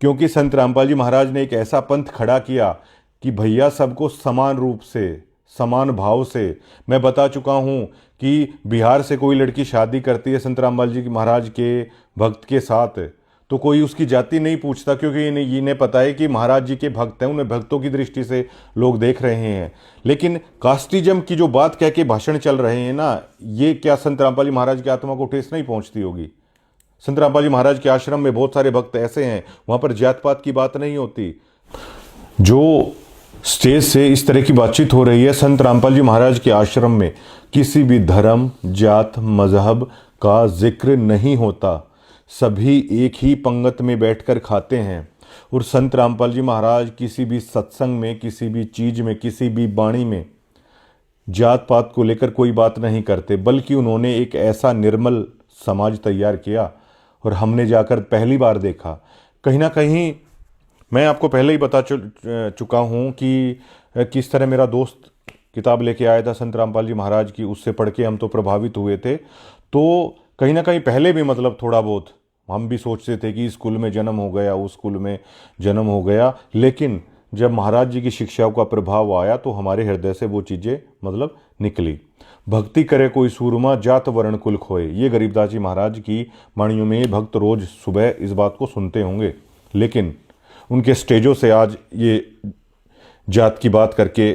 क्योंकि संत रामपाल जी महाराज ने एक ऐसा पंथ खड़ा किया कि भैया सबको समान रूप से, समान भाव से। मैं बता चुका हूं कि बिहार से कोई लड़की शादी करती है संत रामपाल जी महाराज के भक्त के साथ, तो कोई उसकी जाति नहीं पूछता, क्योंकि इन्हें पता है कि महाराज जी के भक्त हैं, उन्हें भक्तों की दृष्टि से लोग देख रहे हैं। लेकिन कास्टिज्म की जो बात कह के भाषण चल रहे हैं ना, ये क्या संत रामपाल जी महाराज की आत्मा को ठेस नहीं पहुंचती होगी? संत रामपाल जी महाराज के आश्रम में बहुत सारे भक्त ऐसे हैं, वहां पर जात पात की बात नहीं होती। जो स्टेज से इस तरह की बातचीत हो रही है, संत रामपाल जी महाराज के आश्रम में किसी भी धर्म, जात, मजहब का जिक्र नहीं होता। सभी एक ही पंगत में बैठकर खाते हैं। और संत रामपाल जी महाराज किसी भी सत्संग में, किसी भी चीज में, किसी भी वाणी में जात पात को लेकर कोई बात नहीं करते, बल्कि उन्होंने एक ऐसा निर्मल समाज तैयार किया। और हमने जाकर पहली बार देखा, कहीं ना कहीं मैं आपको पहले ही बता चुका हूँ कि किस तरह मेरा दोस्त किताब लेके आया था संत रामपाल जी महाराज की, उससे पढ़ के हम तो प्रभावित हुए थे। तो कहीं ना कहीं पहले भी मतलब थोड़ा बहुत हम भी सोचते थे कि इस स्कूल में जन्म हो गया, उस स्कूल में जन्म हो गया, लेकिन जब महाराज जी की शिक्षाओं का प्रभाव आया तो हमारे हृदय से वो चीज़ें मतलब निकली। भक्ति करे कोई सूरमा, जात वर्ण कुल खोए, ये गरीबदास जी महाराज की वाणियों में भक्त रोज सुबह इस बात को सुनते होंगे। लेकिन उनके स्टेजों से आज ये जात की बात करके,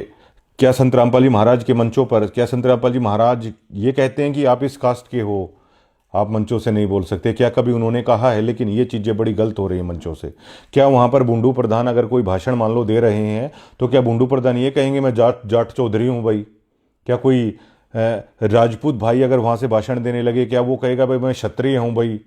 क्या संत रामपाल जी महाराज के मंचों पर, क्या संत रामपाल जी महाराज ये कहते हैं कि आप इस कास्ट के हो, आप मंचों से नहीं बोल सकते? क्या कभी उन्होंने कहा है? लेकिन ये चीज़ें बड़ी गलत हो रही हैं मंचों से। क्या वहाँ पर बुंडू प्रधान अगर कोई भाषण मान लो दे रहे हैं, तो क्या बुंडू प्रधान ये कहेंगे मैं जाट चौधरी हूँ भाई? क्या कोई राजपूत भाई अगर वहाँ से भाषण देने लगे, क्या वो कहेगा भाई मैं क्षत्रिय हूँ भाई?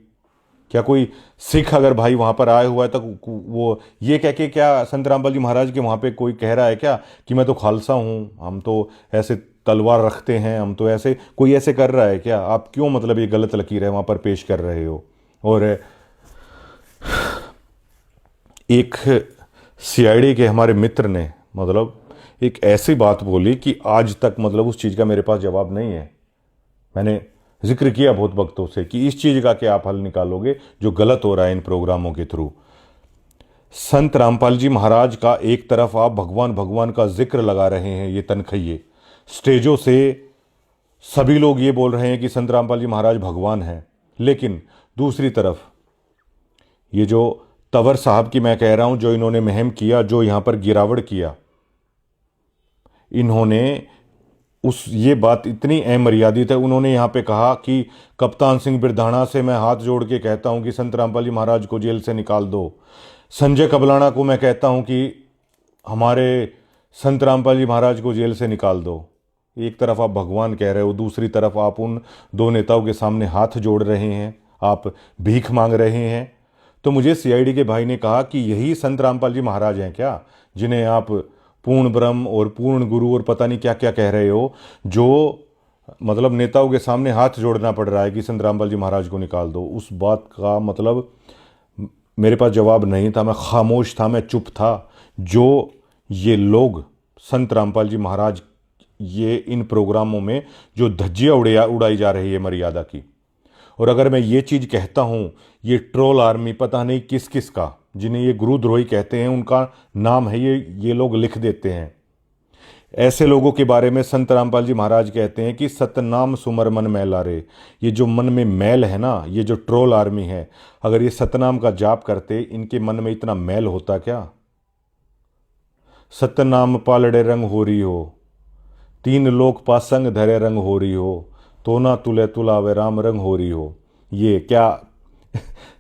क्या कोई सिख अगर भाई वहाँ पर आया हुआ है तो वो ये कह के, क्या संत रामपाल जी महाराज के वहाँ पे कोई कह रहा है क्या कि मैं तो खालसा हूँ, हम तो ऐसे तलवार रखते हैं, हम तो ऐसे, कोई ऐसे कर रहा है क्या? आप क्यों मतलब ये गलत लकीर है वहाँ पर पेश कर रहे हो? और एक सीआईडी के हमारे मित्र ने मतलब एक ऐसी बात बोली कि आज तक मतलब उस चीज़ का मेरे पास जवाब नहीं है। मैंने जिक्र किया बहुत वक्तों से कि इस चीज़ का क्या आप हल निकालोगे जो गलत हो रहा है इन प्रोग्रामों के थ्रू। संत रामपाल जी महाराज का एक तरफ आप भगवान भगवान का जिक्र लगा रहे हैं, ये तनखइये स्टेजों से सभी लोग ये बोल रहे हैं कि संत रामपाल जी महाराज भगवान हैं, लेकिन दूसरी तरफ ये जो तंवर साहब की मैं कह रहा हूं, जो इन्होंने महम किया, जो यहां पर गिरावड़ किया, इन्होंने ये बात इतनी अमर्यादित है। उन्होंने यहाँ पे कहा कि कप्तान सिंह बिरधाना से मैं हाथ जोड़ के कहता हूँ कि संत रामपाल जी महाराज को जेल से निकाल दो। संजय कबलाना को मैं कहता हूँ कि हमारे संत रामपाल जी महाराज को जेल से निकाल दो। एक तरफ आप भगवान कह रहे हो, दूसरी तरफ आप उन दो नेताओं के सामने हाथ जोड़ रहे हैं, आप भीख मांग रहे हैं। तो मुझे सीआईडी के भाई ने कहा कि यही संत रामपाल जी महाराज हैं क्या, जिन्हें आप पूर्ण ब्रह्म और पूर्ण गुरु और पता नहीं क्या क्या कह रहे हो, जो मतलब नेताओं के सामने हाथ जोड़ना पड़ रहा है कि संत रामपाल जी महाराज को निकाल दो। उस बात का मतलब मेरे पास जवाब नहीं था, मैं खामोश था, मैं चुप था। जो ये लोग संत रामपाल जी महाराज, ये इन प्रोग्रामों में जो धज्जियाँ उड़ाई जा रही है मर्यादा की, और अगर मैं ये चीज़ कहता हूँ, ये ट्रोल आर्मी पता नहीं किस किस का, जिन्हें ये गुरुद्रोही कहते हैं, उनका नाम है ये लोग लिख देते हैं। ऐसे लोगों के बारे में संत रामपाल जी महाराज कहते हैं कि सतनाम सुमर मन मैला रे। ये जो मन में मैल है ना, ये जो ट्रोल आर्मी है, अगर ये सतनाम का जाप करते, इनके मन में इतना मैल होता क्या? सतनाम पालड़े रंग हो रही हो, तीन लोक पासंग धरे रंग हो रही हो, तो ना तुले तुलावे राम रंग हो रही हो। ये क्या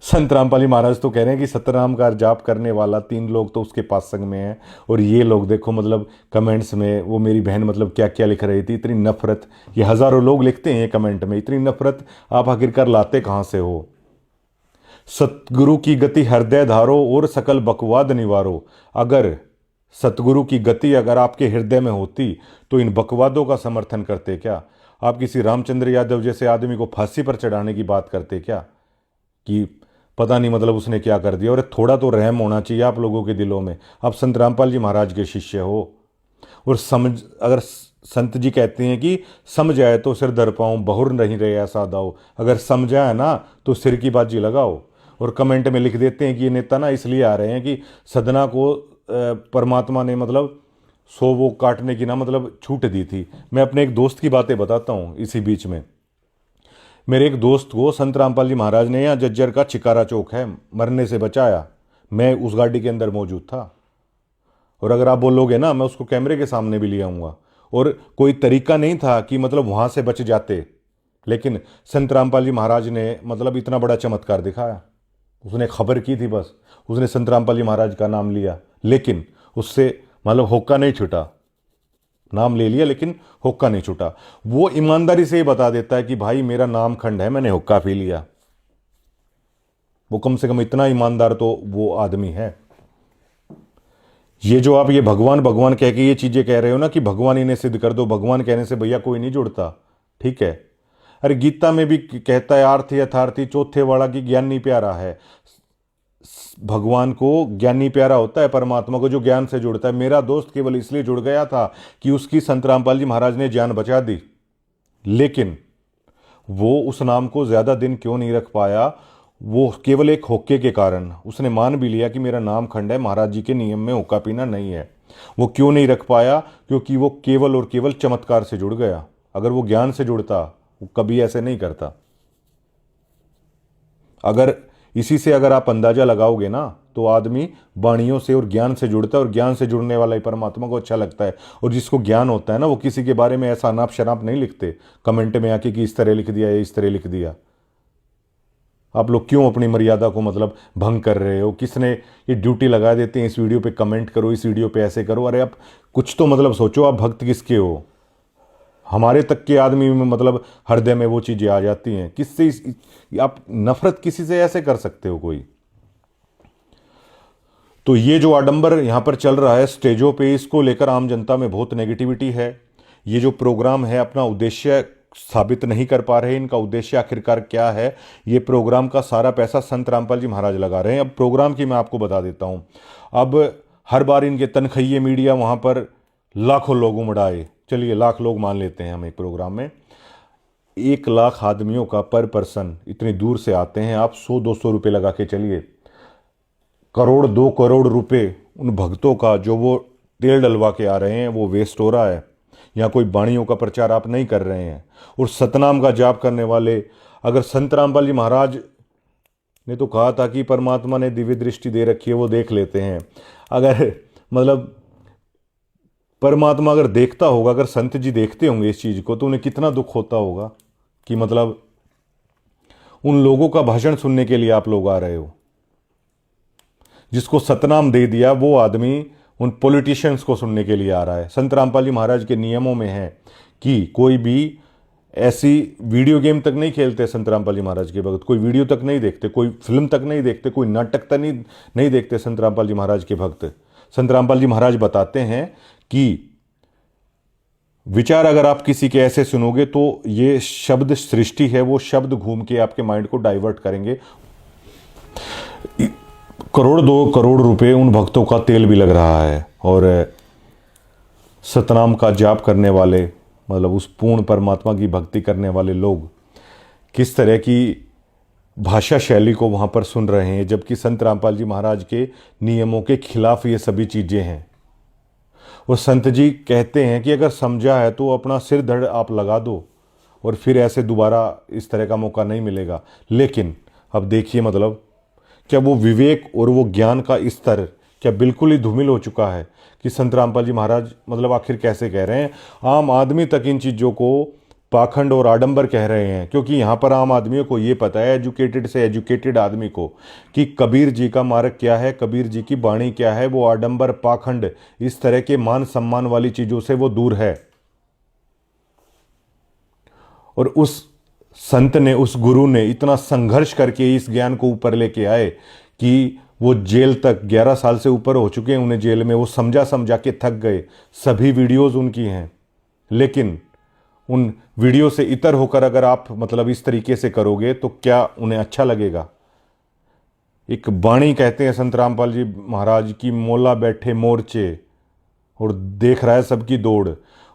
संत रामपाल जी महाराज तो कह रहे हैं कि सतनाम का जाप करने वाला तीन लोग तो उसके पास संग में है, और ये लोग देखो मतलब कमेंट्स में वो मेरी बहन मतलब क्या क्या लिख रही थी, इतनी नफरत। ये हजारों लोग लिखते हैं कमेंट में, इतनी नफरत आप आखिरकार लाते कहाँ से हो? सतगुरु की गति हृदय धारो और सकल बकवाद निवारो। अगर सतगुरु की गति अगर आपके हृदय में होती तो इन बकवादों का समर्थन करते क्या? आप किसी रामचंद्र यादव जैसे आदमी को फांसी पर चढ़ाने की बात करते क्या, कि पता नहीं मतलब उसने क्या कर दिया। और थोड़ा तो रहम होना चाहिए आप लोगों के दिलों में। आप संत रामपाल जी महाराज के शिष्य हो, और समझ, अगर संत जी कहते हैं कि समझ आए तो सिर धर पाऊँ, बहुर नहीं रहे ऐसा दाओ, अगर समझा है ना तो सिर की बाजी लगाओ। और कमेंट में लिख देते हैं कि ये नेता ना इसलिए आ रहे हैं कि सदना को परमात्मा ने मतलब सो वो काटने की ना मतलब छूट दी थी। मैं अपने एक दोस्त की बातें बताता हूँ इसी बीच में। मेरे एक दोस्त को संत रामपाल जी महाराज ने, यहाँ जज्जर का चिकारा चौक है, मरने से बचाया। मैं उस गाड़ी के अंदर मौजूद था, और अगर आप बोलोगे ना मैं उसको कैमरे के सामने भी ले आऊँगा। और कोई तरीका नहीं था कि मतलब वहाँ से बच जाते, लेकिन संत रामपाल जी महाराज ने मतलब इतना बड़ा चमत्कार दिखाया। उसने खबर की थी, बस उसने संत रामपाल जी महाराज का नाम लिया, लेकिन उससे मतलब होक्का नहीं छूटा। नाम ले लिया लेकिन हुक्का नहीं छूटा। वो ईमानदारी से ही बता देता है कि भाई मेरा नाम खंड है, मैंने हुक्का पी लिया। वो कम से कम इतना ईमानदार तो वो आदमी है। ये जो आप ये भगवान भगवान कह के ये चीजें कह रहे हो ना कि भगवान इन्हें सिद्ध कर दो, भगवान कहने से भैया कोई नहीं जुड़ता, ठीक है। अरे गीता में भी कहता है आर्थी यथार्थी चौथे वाला की ज्ञानी प्यारा है। भगवान को ज्ञानी प्यारा होता है, परमात्मा को जो ज्ञान से जुड़ता है। मेरा दोस्त केवल इसलिए जुड़ गया था कि उसकी संत रामपाल जी महाराज ने जान बचा दी, लेकिन वो उस नाम को ज्यादा दिन क्यों नहीं रख पाया, वो केवल एक होक्के के कारण। उसने मान भी लिया कि मेरा नाम खंड है, महाराज जी के नियम में हुक्का पीना नहीं है। वो क्यों नहीं रख पाया, क्योंकि वो केवल और केवल चमत्कार से जुड़ गया। अगर वो ज्ञान से जुड़ता वो कभी ऐसे नहीं करता। अगर इसी से अगर आप अंदाजा लगाओगे ना तो आदमी वाणियों से और ज्ञान से जुड़ता है, और ज्ञान से जुड़ने वाला ही परमात्मा को अच्छा लगता है। और जिसको ज्ञान होता है ना वो किसी के बारे में ऐसा अनाप शनाप नहीं लिखते कमेंट में आके कि इस तरह लिख दिया या इस तरह लिख दिया। आप लोग क्यों अपनी मर्यादा को मतलब भंग कर रहे हो? किसने ये ड्यूटी लगा देते हैं इस वीडियो पे कमेंट करो, इस वीडियो पे ऐसे करो। अरे आप कुछ तो मतलब सोचो, आप भक्त किसके हो? हमारे तक के आदमी में मतलब हृदय में वो चीजें आ जाती हैं। किससे आप नफरत किसी से ऐसे कर सकते हो कोई? तो ये जो आडंबर यहां पर चल रहा है स्टेजों पे, इसको लेकर आम जनता में बहुत नेगेटिविटी है। ये जो प्रोग्राम है अपना उद्देश्य साबित नहीं कर पा रहे। इनका उद्देश्य आखिरकार क्या है? ये प्रोग्राम का सारा पैसा संत रामपाल जी महाराज लगा रहे हैं। अब प्रोग्राम की मैं आपको बता देता हूं। अब हर बार इनके तनखैये मीडिया वहां पर लाखों लोग उमड़ाए, चलिए लाख लोग मान लेते हैं हम एक प्रोग्राम में। 1 लाख आदमियों का पर पर्सन इतनी दूर से आते हैं। आप 100-200 रुपये लगा के चलिए, करोड़ 2 करोड़ रुपए उन भक्तों का जो वो तेल डलवा के आ रहे हैं वो वेस्ट हो रहा है। यहाँ कोई वाणियों का प्रचार आप नहीं कर रहे हैं। और सतनाम का जाप करने वाले, अगर संत रामपाल जी महाराज ने तो कहा था कि परमात्मा ने दिव्य दृष्टि दे रखी है, वो देख लेते हैं। अगर मतलब परमात्मा अगर देखता होगा, अगर संत जी देखते होंगे इस चीज को, तो उन्हें कितना दुख होता होगा कि मतलब उन लोगों का भाषण सुनने के लिए आप लोग आ रहे हो। जिसको सतनाम दे दिया वो आदमी उन पॉलिटिशियंस को सुनने के लिए आ रहा है। संत रामपाल जी महाराज के नियमों में है कि कोई भी ऐसी वीडियो गेम तक नहीं खेलते संत रामपाल जी महाराज के भक्त, कोई वीडियो तक नहीं देखते, कोई फिल्म तक नहीं देखते, कोई नाटक तक नहीं देखते संत रामपाल जी महाराज के भक्त। संत रामपाल जी महाराज बताते हैं कि विचार अगर आप किसी के ऐसे सुनोगे तो ये शब्द सृष्टि है, वो शब्द घूम के आपके माइंड को डाइवर्ट करेंगे। करोड़ 2 करोड़ रुपए उन भक्तों का तेल भी लग रहा है। और सतनाम का जाप करने वाले, मतलब उस पूर्ण परमात्मा की भक्ति करने वाले लोग किस तरह की भाषा शैली को वहां पर सुन रहे हैं, जबकि संत रामपाल जी महाराज के नियमों के खिलाफ ये सभी चीजें हैं। और संत जी कहते हैं कि अगर समझा है तो अपना सिर धड़ आप लगा दो, और फिर ऐसे दोबारा इस तरह का मौका नहीं मिलेगा। लेकिन अब देखिए मतलब क्या वो विवेक और वो ज्ञान का स्तर क्या बिल्कुल ही धूमिल हो चुका है कि संत रामपाल जी महाराज मतलब आखिर कैसे कह रहे हैं? आम आदमी तक इन चीज़ों को पाखंड और आडंबर कह रहे हैं, क्योंकि यहाँ पर आम आदमियों को ये पता है, एजुकेटेड से एजुकेटेड आदमी को, कि कबीर जी का मार्ग क्या है, कबीर जी की वाणी क्या है। वो आडंबर, पाखंड, इस तरह के मान सम्मान वाली चीज़ों से वो दूर है। और उस संत ने, उस गुरु ने इतना संघर्ष करके इस ज्ञान को ऊपर लेके आए कि वो जेल तक 11 साल से ऊपर हो चुके हैं उन्हें जेल में। वो समझा समझा के थक गए। सभी वीडियोस उनकी हैं, लेकिन उन वीडियो से इतर होकर अगर आप मतलब इस तरीके से करोगे तो क्या उन्हें अच्छा लगेगा? एक बाणी कहते हैं संत रामपाल जी महाराज की, मोला बैठे मोर्चे और देख रहा है सबकी दौड़।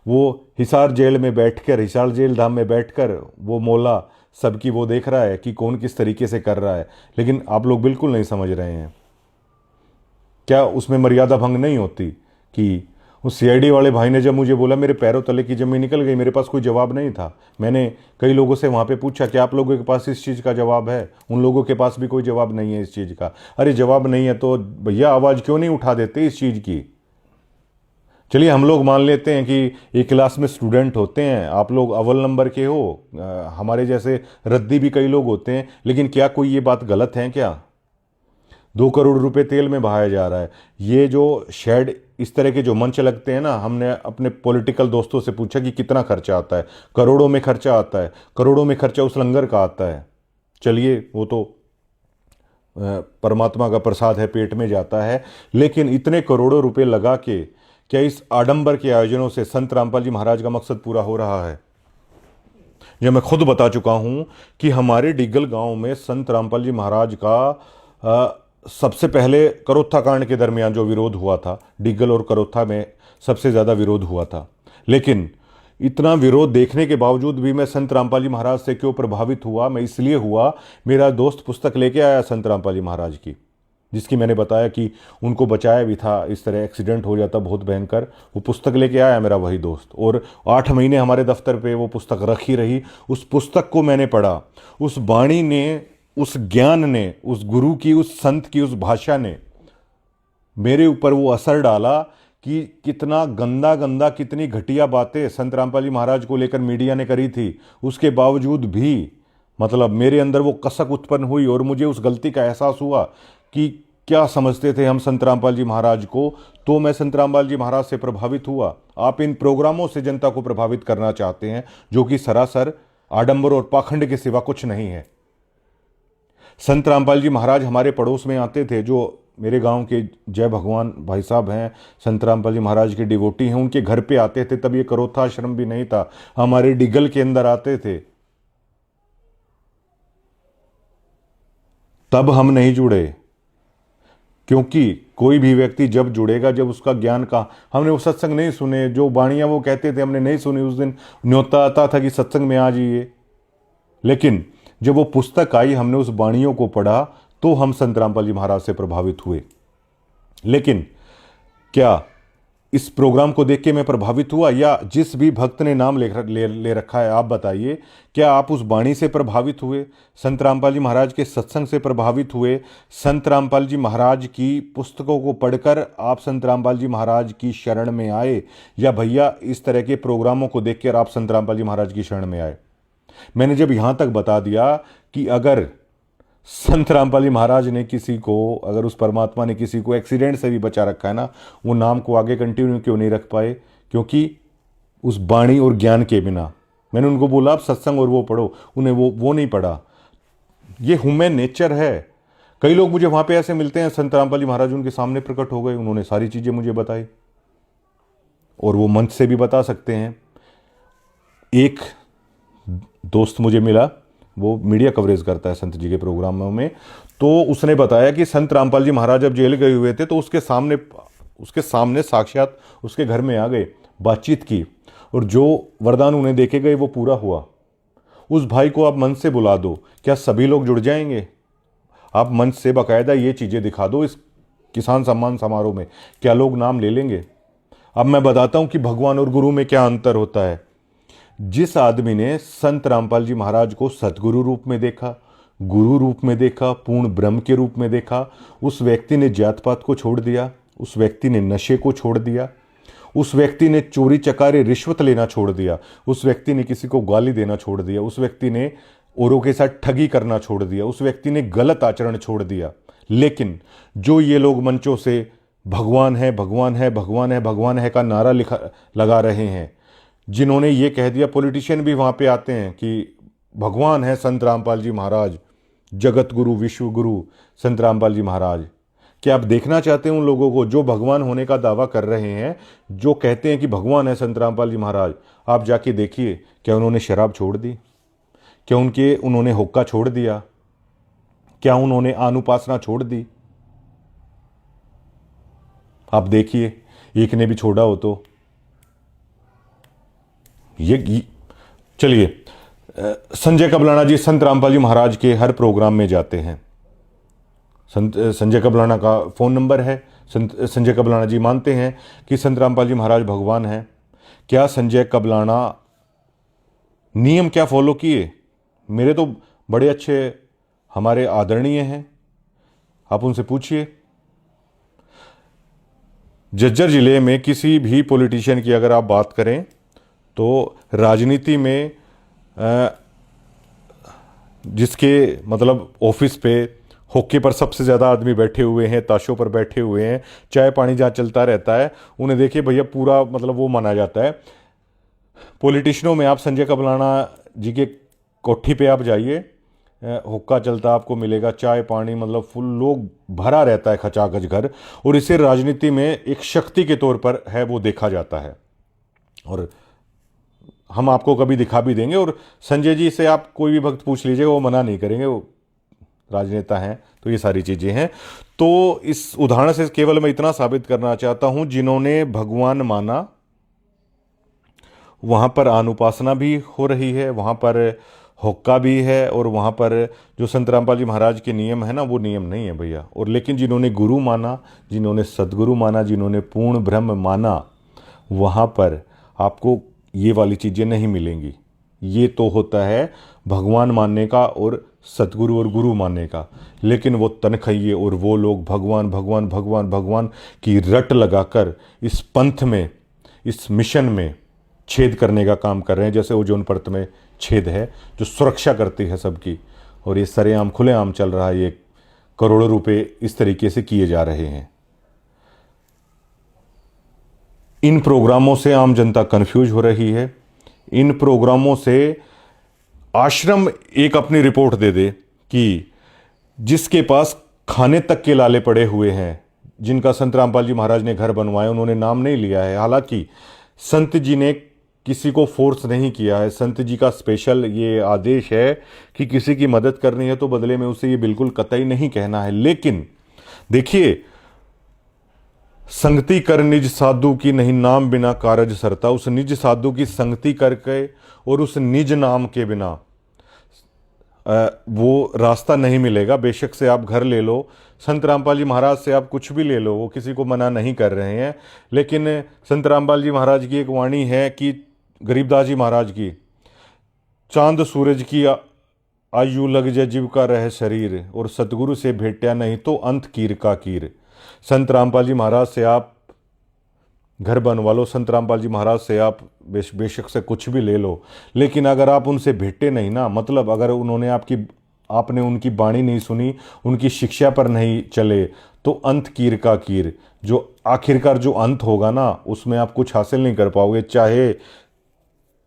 वो हिसार जेल में बैठकर, हिसार जेल धाम में बैठकर वो मोला सबकी वो देख रहा है कि कौन किस तरीके से कर रहा है, लेकिन आप लोग बिल्कुल नहीं समझ रहे हैं। क्या उसमें मर्यादा भंग नहीं होती? कि उस सीआईडी वाले भाई ने जब मुझे बोला, मेरे पैरों तले की जमीन निकल गई, मेरे पास कोई जवाब नहीं था। मैंने कई लोगों से वहाँ पे पूछा कि आप लोगों के पास इस चीज़ का जवाब है? उन लोगों के पास भी कोई जवाब नहीं है इस चीज़ का। अरे जवाब नहीं है तो भैया आवाज़ क्यों नहीं उठा देते इस चीज़ की? चलिए हम लोग मान लेते हैं कि एक क्लास में स्टूडेंट होते हैं, आप लोग अव्वल नंबर के हो, हमारे जैसे रद्दी भी कई लोग होते हैं, लेकिन क्या कोई ये बात गलत है क्या? 2 करोड़ रुपए तेल में बहाया जा रहा है। ये जो शेड, इस तरह के जो मंच लगते हैं ना, हमने अपने पॉलिटिकल दोस्तों से पूछा कि कितना खर्चा आता है। करोड़ों में खर्चा आता है, करोड़ों में खर्चा उस लंगर का आता है। चलिए वो तो परमात्मा का प्रसाद है, पेट में जाता है, लेकिन इतने करोड़ों रुपए लगा के क्या इस आडंबर के आयोजनों से संत रामपाल जी महाराज का मकसद पूरा हो रहा है? यह मैं खुद बता चुका हूं कि हमारे डिग्गल गांव में संत रामपाल जी महाराज का सबसे पहले करोत्था कांड के दरमियान जो विरोध हुआ था, डिग्गल और करोत्था में सबसे ज़्यादा विरोध हुआ था। लेकिन इतना विरोध देखने के बावजूद भी मैं संत रामपाल जी महाराज से क्यों प्रभावित हुआ? मैं इसलिए हुआ, मेरा दोस्त पुस्तक लेके आया संत रामपाल जी महाराज की, जिसकी मैंने बताया कि उनको बचाया भी था, इस तरह एक्सीडेंट हो जाता बहुत भयंकर। वो पुस्तक लेके आया मेरा वही दोस्त, और 8 महीने हमारे दफ्तर पे वो पुस्तक रखी रही। उस पुस्तक को मैंने पढ़ा, उस वाणी ने, उस ज्ञान ने, उस गुरु की, उस संत की, उस भाषा ने मेरे ऊपर वो असर डाला कि कितना गंदा गंदा, कितनी घटिया बातें संत रामपाल जी महाराज को लेकर मीडिया ने करी थी। उसके बावजूद भी मतलब मेरे अंदर वो कसक उत्पन्न हुई और मुझे उस गलती का एहसास हुआ कि क्या समझते थे हम संत रामपाल जी महाराज को। तो मैं संत रामपाल जी महाराज से प्रभावित हुआ। आप इन प्रोग्रामों से जनता को प्रभावित करना चाहते हैं, जो कि सरासर आडंबर और पाखंड के सिवा कुछ नहीं है। संत रामपाल जी महाराज हमारे पड़ोस में आते थे, जो मेरे गांव के जय भगवान भाई साहब हैं, संत रामपाल जी महाराज के डिवोटी हैं, उनके घर पे आते थे। तब ये करोत्था आश्रम भी नहीं था, हमारे डिगल के अंदर आते थे। तब हम नहीं जुड़े, क्योंकि कोई भी व्यक्ति जब जुड़ेगा, जब उसका ज्ञान का, हमने वो सत्संग नहीं सुने, जो बाणियां वो कहते थे हमने नहीं सुनी। उस दिन न्योता आता था कि सत्संग में आ जाइए, लेकिन जब वो पुस्तक आई, हमने उस बाणियों को पढ़ा, तो हम संत रामपाल जी महाराज से प्रभावित हुए। लेकिन क्या इस प्रोग्राम को देख के मैं प्रभावित हुआ, या जिस भी भक्त ने नाम ले रखा है, आप बताइए, क्या आप उस बाणी से प्रभावित हुए? संत रामपाल जी महाराज के सत्संग से प्रभावित हुए? संत रामपाल जी महाराज की पुस्तकों को पढ़कर आप संत रामपाल जी महाराज की शरण में आए, या भैया इस तरह के प्रोग्रामों को देखकर आप संत रामपाल जी महाराज की शरण में आए? मैंने जब यहां तक बता दिया कि अगर संत रामपाल जी महाराज ने किसी को, अगर उस परमात्मा ने किसी को एक्सीडेंट से भी बचा रखा है ना, वो नाम को आगे कंटिन्यू क्यों नहीं रख पाए? क्योंकि उस बाणी और ज्ञान के बिना, मैंने उनको बोला आप सत्संग और वो पढ़ो, उन्हें वो नहीं पढ़ा। ये ह्यूमन नेचर है। कई लोग मुझे वहां पे ऐसे मिलते हैं, संत रामपाल जी महाराज उनके सामने प्रकट हो गए, उन्होंने सारी चीजें मुझे बताई, और वो मंच से भी बता सकते हैं। एक दोस्त मुझे मिला, वो मीडिया कवरेज करता है संत जी के प्रोग्रामों में, तो उसने बताया कि संत रामपाल जी महाराज जब जेल गए हुए थे तो उसके सामने साक्षात उसके घर में आ गए, बातचीत की, और जो वरदान उन्हें देखे गए वो पूरा हुआ। उस भाई को आप मंच से बुला दो, क्या सभी लोग जुड़ जाएंगे? आप मंच से बाकायदा ये चीज़ें दिखा दो इस किसान सम्मान समारोह में, क्या लोग नाम ले लेंगे? अब मैं बताता हूं कि भगवान और गुरु में क्या अंतर होता है। जिस आदमी ने संत रामपाल जी महाराज को सतगुरु रूप में देखा, गुरु रूप में देखा, पूर्ण ब्रह्म के रूप में देखा, उस व्यक्ति ने जात पात को छोड़ दिया, उस व्यक्ति ने नशे को छोड़ दिया, उस व्यक्ति ने चोरी चकारी रिश्वत लेना छोड़ दिया, उस व्यक्ति ने किसी को गाली देना छोड़ दिया, उस व्यक्ति ने औरों के साथ ठगी करना छोड़ दिया, उस व्यक्ति ने गलत आचरण छोड़ दिया। लेकिन जो ये लोग मंचों से भगवान है, भगवान है, भगवान है, भगवान है का नारा लगा रहे हैं, जिन्होंने ये कह दिया, पॉलिटिशियन भी वहाँ पे आते हैं कि भगवान है संत रामपाल जी महाराज, जगत गुरु, विश्व गुरु संत रामपाल जी महाराज, क्या आप देखना चाहते हैं उन लोगों को जो भगवान होने का दावा कर रहे हैं, जो कहते हैं कि भगवान है संत रामपाल जी महाराज? आप जाके देखिए, क्या उन्होंने शराब छोड़ दी? क्या उन्होंने हुक्का छोड़ दिया? क्या उन्होंने आनुपासना छोड़ दी? आप देखिए, एक ने भी छोड़ा हो तो ये चलिए, संजय कबलाना जी संत रामपाल जी महाराज के हर प्रोग्राम में जाते हैं। संजय कबलाना का फ़ोन नंबर है। संजय कबलाना जी मानते हैं कि संत रामपाल जी महाराज भगवान हैं। क्या संजय कबलाना नियम क्या फॉलो किए? मेरे तो बड़े अच्छे हमारे आदरणीय हैं, आप उनसे पूछिए। झज्जर जिले में किसी भी पॉलिटिशियन की अगर आप बात करें तो राजनीति में जिसके मतलब ऑफिस पे होके पर सबसे ज़्यादा आदमी बैठे हुए हैं, ताशों पर बैठे हुए हैं, चाय पानी जहाँ चलता रहता है, उन्हें देखिए भैया पूरा मतलब वो माना जाता है। पॉलिटिशियनों में आप संजय कबलाना जी के कोठी पे आप जाइए, हुक्का चलता आपको मिलेगा, चाय पानी मतलब फुल लोग भरा रहता है खचाखच घर, और इसे राजनीति में एक शक्ति के तौर पर है वो देखा जाता है। और हम आपको कभी दिखा भी देंगे, और संजय जी से आप कोई भी भक्त पूछ लीजिएगा वो मना नहीं करेंगे, वो राजनेता हैं। तो ये सारी चीज़ें हैं। तो इस उदाहरण से केवल मैं इतना साबित करना चाहता हूं, जिन्होंने भगवान माना वहाँ पर अनुपासना भी हो रही है, वहाँ पर हुक्का भी है, और वहाँ पर जो संत रामपाल जी महाराज के नियम है ना, वो नियम नहीं है भैया। और लेकिन जिन्होंने गुरु माना, जिन्होंने सदगुरु माना, जिन्होंने पूर्ण ब्रह्म माना, वहाँ पर आपको ये वाली चीज़ें नहीं मिलेंगी। ये तो होता है भगवान मानने का और सतगुरु और गुरु मानने का। लेकिन वो तनखइये और वो लोग भगवान भगवान भगवान भगवान की रट लगाकर इस पंथ में, इस मिशन में छेद करने का काम कर रहे हैं। जैसे ओजोन परत में छेद है जो सुरक्षा करती है सबकी, और ये सरेआम खुलेआम चल रहा है। ये करोड़ों रुपए इस तरीके से किए जा रहे हैं। इन प्रोग्रामों से आम जनता कंफ्यूज हो रही है। इन प्रोग्रामों से आश्रम एक अपनी रिपोर्ट दे दे कि जिसके पास खाने तक के लाले पड़े हुए हैं, जिनका संत रामपाल जी महाराज ने घर बनवाया, उन्होंने नाम नहीं लिया है। हालांकि संत जी ने किसी को फोर्स नहीं किया है। संत जी का स्पेशल ये आदेश है कि किसी की मदद करनी है तो बदले में उसे ये बिल्कुल कतई नहीं कहना है। लेकिन देखिए, संगति कर निज साधु की, नहीं नाम बिना कारज सरता। उस निज साधु की संगति करके और उस निज नाम के बिना वो रास्ता नहीं मिलेगा। बेशक से आप घर ले लो, संत रामपाल जी महाराज से आप कुछ भी ले लो, वो किसी को मना नहीं कर रहे हैं। लेकिन संत रामपाल जी महाराज की एक वाणी है कि गरीबदास जी महाराज की, चांद सूरज की आयु लग जाए जीव का रह शरीर, और सतगुरु से भेंटा नहीं तो अंत कीर का कीर। संत रामपाल जी महाराज से आप घर बनवा लो, संत रामपाल जी महाराज से आप बेशक से कुछ भी ले लो, लेकिन अगर आप उनसे भेंटे नहीं ना, मतलब अगर उन्होंने आपने उनकी बाणी नहीं सुनी, उनकी शिक्षा पर नहीं चले, तो अंत कीर का कीर, जो आखिरकार जो अंत होगा ना, उसमें आप कुछ हासिल नहीं कर पाओगे। चाहे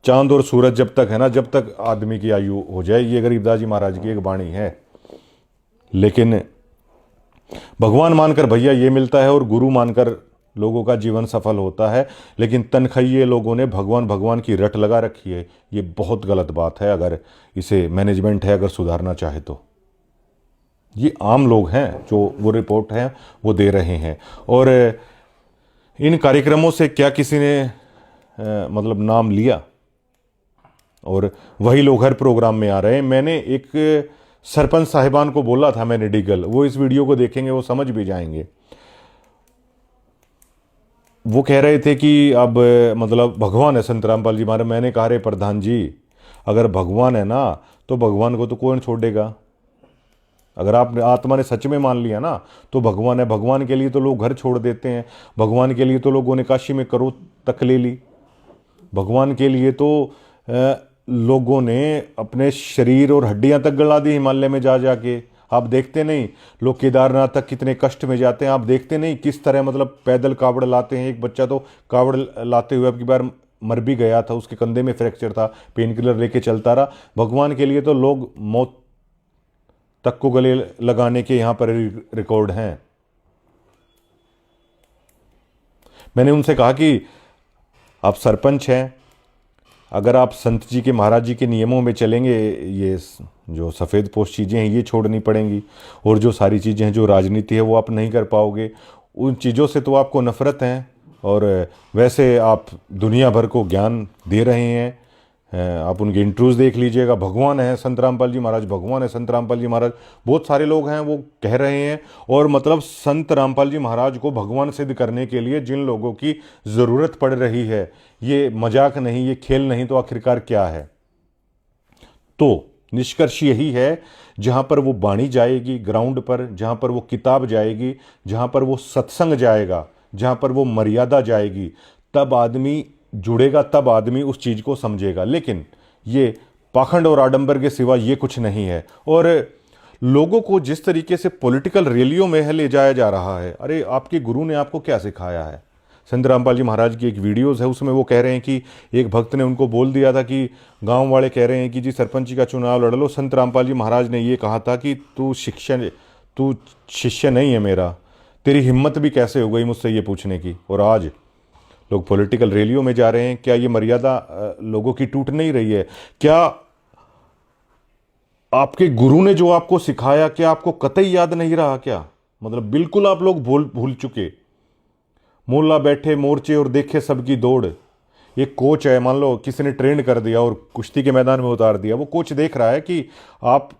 चांद और सूरज जब तक है ना, जब तक आदमी की आयु हो जाए। ये गरीबदास जी महाराज की एक बाणी है। लेकिन भगवान मानकर भैया ये मिलता है और गुरु मानकर लोगों का जीवन सफल होता है। लेकिन तनखइये लोगों ने भगवान भगवान की रट लगा रखी है। ये बहुत गलत बात है। अगर इसे मैनेजमेंट है अगर सुधारना चाहे तो, ये आम लोग हैं जो वो रिपोर्ट है वो दे रहे हैं। और इन कार्यक्रमों से क्या किसी ने मतलब नाम लिया, और वही लोग हर प्रोग्राम में आ रहे हैं। मैंने एक सरपंच साहिबान को बोला था, मैंने डिगल, वो इस वीडियो को देखेंगे वो समझ भी जाएंगे। वो कह रहे थे कि अब मतलब भगवान है संत रामपाल जी महाराज। मैंने कहा रे प्रधान जी, अगर भगवान है ना तो भगवान को तो कौन छोड़ेगा। अगर आपने आत्मा ने सच में मान लिया ना तो भगवान है। भगवान के लिए तो लोग घर छोड़ देते हैं, भगवान के लिए तो लोगों ने काशी में करोड़ तक ले ली, भगवान के लिए तो लोगों ने अपने शरीर और हड्डियां तक गला दी हिमालय में जा जाके। आप देखते नहीं लोग केदारनाथ तक कितने कष्ट में जाते हैं। आप देखते नहीं किस तरह मतलब पैदल कावड़ लाते हैं। एक बच्चा तो कावड़ लाते हुए अब की बार मर भी गया था, उसके कंधे में फ्रैक्चर था, पेन किलर लेके चलता रहा। भगवान के लिए तो लोग मौत तक को गले लगाने के यहाँ पर रिकॉर्ड हैं। मैंने उनसे कहा कि आप सरपंच हैं, अगर आप संत जी के महाराज जी के नियमों में चलेंगे, ये जो सफ़ेद पोश चीज़ें हैं ये छोड़नी पड़ेंगी, और जो सारी चीज़ें हैं जो राजनीति है वो आप नहीं कर पाओगे। उन चीज़ों से तो आपको नफ़रत है, और वैसे आप दुनिया भर को ज्ञान दे रहे हैं। आप उनके इंटरव्यूज़ देख लीजिएगा, भगवान है संत रामपाल जी महाराज, भगवान है संत रामपाल जी महाराज। बहुत सारे लोग हैं वो कह रहे हैं, और मतलब संत रामपाल जी महाराज को भगवान सिद्ध करने के लिए जिन लोगों की ज़रूरत पड़ रही है, ये मजाक नहीं, ये खेल नहीं, तो आखिरकार क्या है। तो निष्कर्ष यही है, जहाँ पर वो बाणी जाएगी ग्राउंड पर, जहाँ पर वो किताब जाएगी, जहाँ पर वो सत्संग जाएगा, जहाँ पर वो मर्यादा जाएगी, तब आदमी जुड़ेगा, तब आदमी उस चीज़ को समझेगा। लेकिन ये पाखंड और आडंबर के सिवा ये कुछ नहीं है। और लोगों को जिस तरीके से पॉलिटिकल रैलियों में ले जाया जा रहा है, अरे आपके गुरु ने आपको क्या सिखाया है। संत रामपाल जी महाराज की एक वीडियोज़ है, उसमें वो कह रहे हैं कि एक भक्त ने उनको बोल दिया था कि गांव वाले कह रहे हैं कि जी सरपंची का चुनाव लड़ लो। संत रामपाल जी महाराज ने ये कहा था कि तू शिष्य नहीं है मेरा, तेरी हिम्मत भी कैसे हो गई मुझसे ये पूछने की। और आज लोग पॉलिटिकल रैलियों में जा रहे हैं। क्या ये मर्यादा लोगों की टूट नहीं रही है? क्या आपके गुरु ने जो आपको सिखाया क्या आपको कतई याद नहीं रहा क्या? मतलब बिल्कुल आप लोग भूल चुके। मोल्ला बैठे मोर्चे और देखे सबकी दौड़। एक कोच है, मान लो किसी ने ट्रेंड कर दिया और कुश्ती के मैदान में उतार दिया, वो कोच देख रहा है कि आप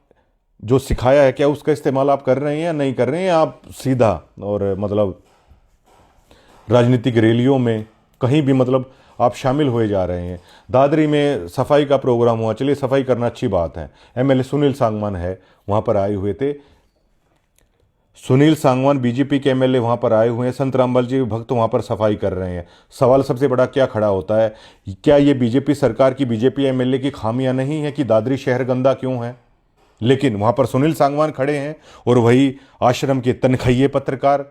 जो सिखाया है क्या उसका इस्तेमाल आप कर रहे हैं या नहीं कर रहे हैं। आप सीधा और मतलब राजनीतिक रैलियों में कहीं भी मतलब आप शामिल हुए जा रहे हैं। दादरी में सफाई का प्रोग्राम हुआ, चलिए सफाई करना अच्छी बात है। एमएलए सुनील सांगवान है वहाँ पर आए हुए थे, सुनील सांगवान बीजेपी के एमएलए वहाँ पर आए हुए हैं, संत रामपाल जी भक्त वहाँ पर सफाई कर रहे हैं। सवाल सबसे बड़ा क्या खड़ा होता है, क्या ये बीजेपी सरकार की, बीजेपी एमएलए की खामियां नहीं है कि दादरी शहर गंदा क्यों है? लेकिन वहाँ पर सुनील सांगवान खड़े हैं और वही आश्रम के तनखैये पत्रकार,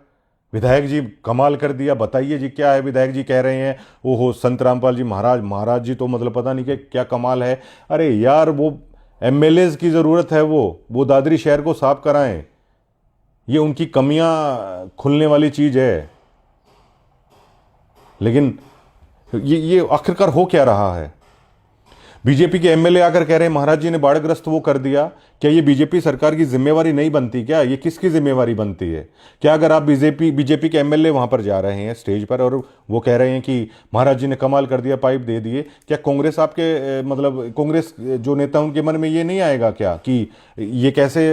विधायक जी कमाल कर दिया, बताइए जी क्या है। विधायक जी कह रहे हैं ओहो संत रामपाल जी महाराज जी तो मतलब पता नहीं क्या कमाल है। अरे यार वो एमएलए की ज़रूरत है, वो दादरी शहर को साफ कराएं, ये उनकी कमियां खुलने वाली चीज़ है। लेकिन ये आखिरकार हो क्या रहा है? बीजेपी के एमएलए आकर कह रहे हैं महाराज जी ने बाढ़ग्रस्त वो कर दिया। क्या ये बीजेपी सरकार की जिम्मेवारी नहीं बनती क्या? ये किसकी जिम्मेवारी बनती है? क्या अगर आप बीजेपी के एमएलए वहां पर जा रहे हैं स्टेज पर और वो कह रहे हैं कि महाराज जी ने कमाल कर दिया, पाइप दे दिए, क्या कांग्रेस आपके मतलब कांग्रेस जो नेता उनके मन में ये नहीं आएगा क्या कि ये कैसे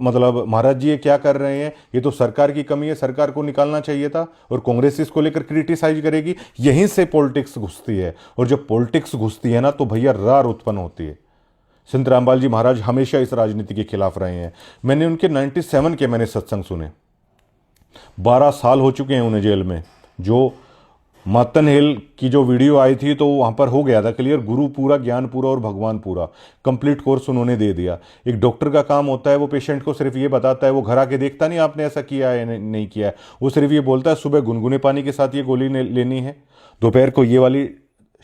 मतलब महाराज जी ये क्या कर रहे हैं, ये तो सरकार की कमी है, सरकार को निकालना चाहिए था। और कांग्रेस इसको लेकर क्रिटिसाइज करेगी। यहीं से पॉलिटिक्स घुसती है, और जब पॉलिटिक्स घुसती है ना तो भैया रार उत्पन्न होती है। संत रामपाल जी महाराज हमेशा इस राजनीति के खिलाफ रहे हैं। मैंने उनके 97 के मैंने सत्संग सुने, 12 साल हो चुके हैं उन्हें जेल में। जो मातन हिल की जो वीडियो आई थी तो वहाँ पर हो गया था क्लियर, गुरु पूरा, ज्ञान पूरा और भगवान पूरा, कंप्लीट कोर्स उन्होंने दे दिया। एक डॉक्टर का काम होता है वो पेशेंट को सिर्फ ये बताता है, वो घर आके देखता नहीं आपने ऐसा किया है नहीं किया है, वो सिर्फ ये बोलता है सुबह गुनगुने पानी के साथ ये गोली लेनी है, दोपहर को ये वाली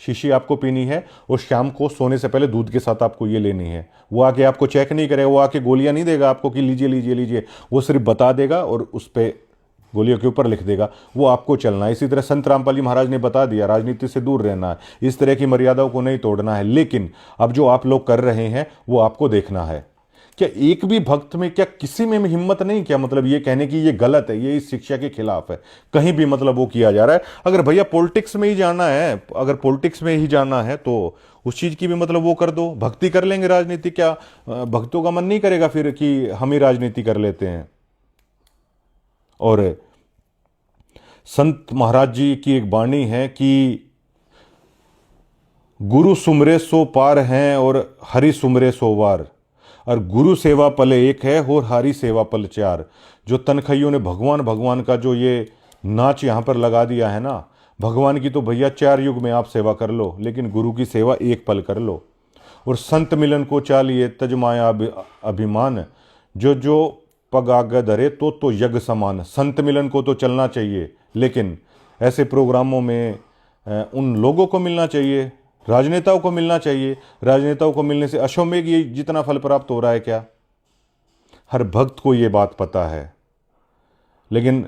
शीशी आपको पीनी है, और शाम को सोने से पहले दूध के साथ आपको ये लेनी है। वो आके आपको चेक नहीं करेगा, वो आके गोलियां नहीं देगा आपको कि लीजिए लीजिए लीजिए, वो सिर्फ बता देगा और उस पर गोलियों के ऊपर लिख देगा, वो आपको चलना है। इसी तरह संत रामपाल जी महाराज ने बता दिया राजनीति से दूर रहना है, इस तरह की मर्यादाओं को नहीं तोड़ना है। लेकिन अब जो आप लोग कर रहे हैं वो आपको देखना है। क्या एक भी भक्त में, क्या किसी में हिम्मत नहीं, क्या मतलब ये कहने की ये गलत है, ये इस शिक्षा के खिलाफ है, कहीं भी मतलब वो किया जा रहा है। अगर भैया पॉलिटिक्स में ही जाना है, अगर पॉलिटिक्स में ही जाना है तो उस चीज की भी मतलब वो कर दो, भक्ति कर लेंगे, राजनीति क्या भक्तों का मन नहीं करेगा फिर कि हम ही राजनीति कर लेते हैं। और संत महाराज जी की एक वाणी है कि गुरु सुमरे सो पार हैं और हरि सुमरे सो वार, और गुरु सेवा पल एक है और हरि सेवा पल चार। जो तनखैयों ने भगवान भगवान का जो ये नाच यहाँ पर लगा दिया है ना, भगवान की तो भैया 4 युग में आप सेवा कर लो, लेकिन गुरु की सेवा एक पल कर लो। और संत मिलन को चालिए तजमाया अभिमान, जो पग आगे धरे तो यज्ञ समान। संत मिलन को तो चलना चाहिए, लेकिन ऐसे प्रोग्रामों में उन लोगों को मिलना चाहिए, राजनेताओं को मिलना चाहिए। राजनेताओं को मिलने से अश्वमेघ ये जितना फल प्राप्त हो रहा है क्या? हर भक्त को ये बात पता है, लेकिन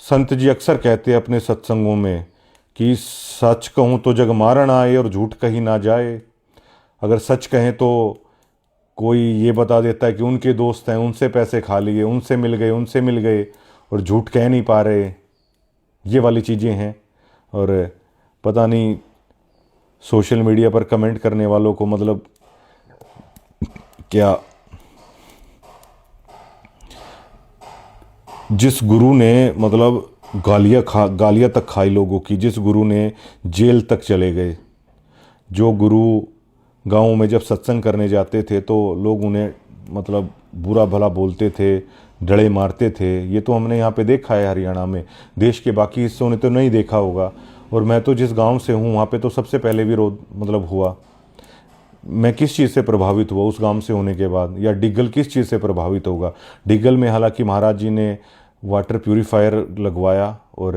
संत जी अक्सर कहते हैं अपने सत्संगों में कि सच कहूँ तो जग मारण आए और झूठ कही ना जाए। अगर सच कहें तो कोई ये बता देता है कि उनके दोस्त हैं, उनसे पैसे खा लिए, उनसे मिल गए और झूठ कह नहीं पा रहे। ये वाली चीज़ें हैं। और पता नहीं सोशल मीडिया पर कमेंट करने वालों को मतलब क्या, जिस गुरु ने मतलब गालियाँ तक खाई लोगों की, जिस गुरु ने जेल तक चले गए, जो गुरु गाँव में जब सत्संग करने जाते थे तो लोग उन्हें मतलब बुरा भला बोलते थे, डड़े मारते थे। ये तो हमने यहाँ पे देखा है हरियाणा में। देश के बाकी हिस्सों ने तो नहीं देखा होगा। और मैं तो जिस गांव से हूँ वहाँ पे तो सबसे पहले विरोध मतलब हुआ। मैं किस चीज़ से प्रभावित हुआ उस गांव से होने के बाद, या डिग्गल किस चीज़ से प्रभावित होगा। डिग्गल में हालांकि महाराज जी ने वाटर प्यूरीफायर लगवाया और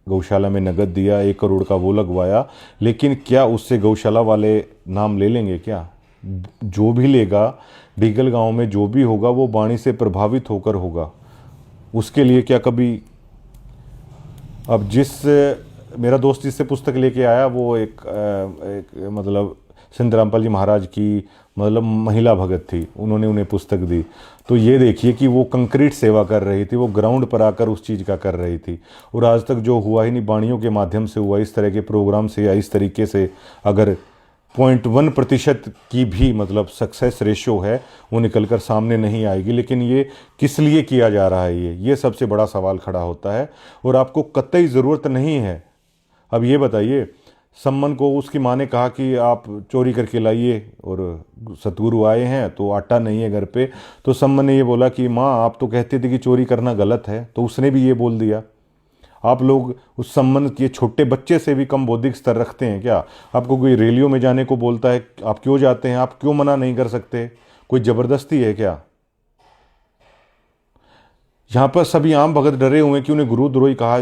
गौशाला में नगद दिया, 1 करोड़ का वो लगवाया, लेकिन क्या उससे गौशाला वाले नाम ले लेंगे क्या? जो भी लेगा, डिग्गल गांव में जो भी होगा वो वाणी से प्रभावित होकर होगा। उसके लिए क्या कभी, अब मेरा दोस्त जिससे पुस्तक लेके आया वो एक मतलब संत रामपाल जी महाराज की मतलब महिला भगत थी, उन्होंने उन्हें पुस्तक दी। तो ये देखिए कि वो कंक्रीट सेवा कर रही थी, वो ग्राउंड पर आकर उस चीज़ का कर रही थी। और आज तक जो हुआ ही नहीं, वाणियों के माध्यम से हुआ, इस तरह के प्रोग्राम से या इस तरीके से अगर 0.1% की भी मतलब सक्सेस रेशो है वो निकलकर सामने नहीं आएगी। लेकिन ये किस लिए किया जा रहा है, ये सबसे बड़ा सवाल खड़ा होता है। और आपको कतई ज़रूरत नहीं है। अब ये बताइए, सम्मन को उसकी माँ ने कहा कि आप चोरी करके लाइए, और सतगुरु आए हैं तो आटा नहीं है घर पे, तो सम्मन ने ये बोला कि माँ आप तो कहते थे कि चोरी करना गलत है, तो उसने भी ये बोल दिया। आप लोग उस संबंध के छोटे बच्चे से भी कम बौद्धिक स्तर रखते हैं क्या? आपको कोई रैलियों में जाने को बोलता है, आप क्यों जाते हैं? आप क्यों मना नहीं कर सकते? कोई ज़बरदस्ती है क्या? यहाँ पर सभी आम भगत डरे हुए हैं कि उन्हें गुरुद्रोही कहा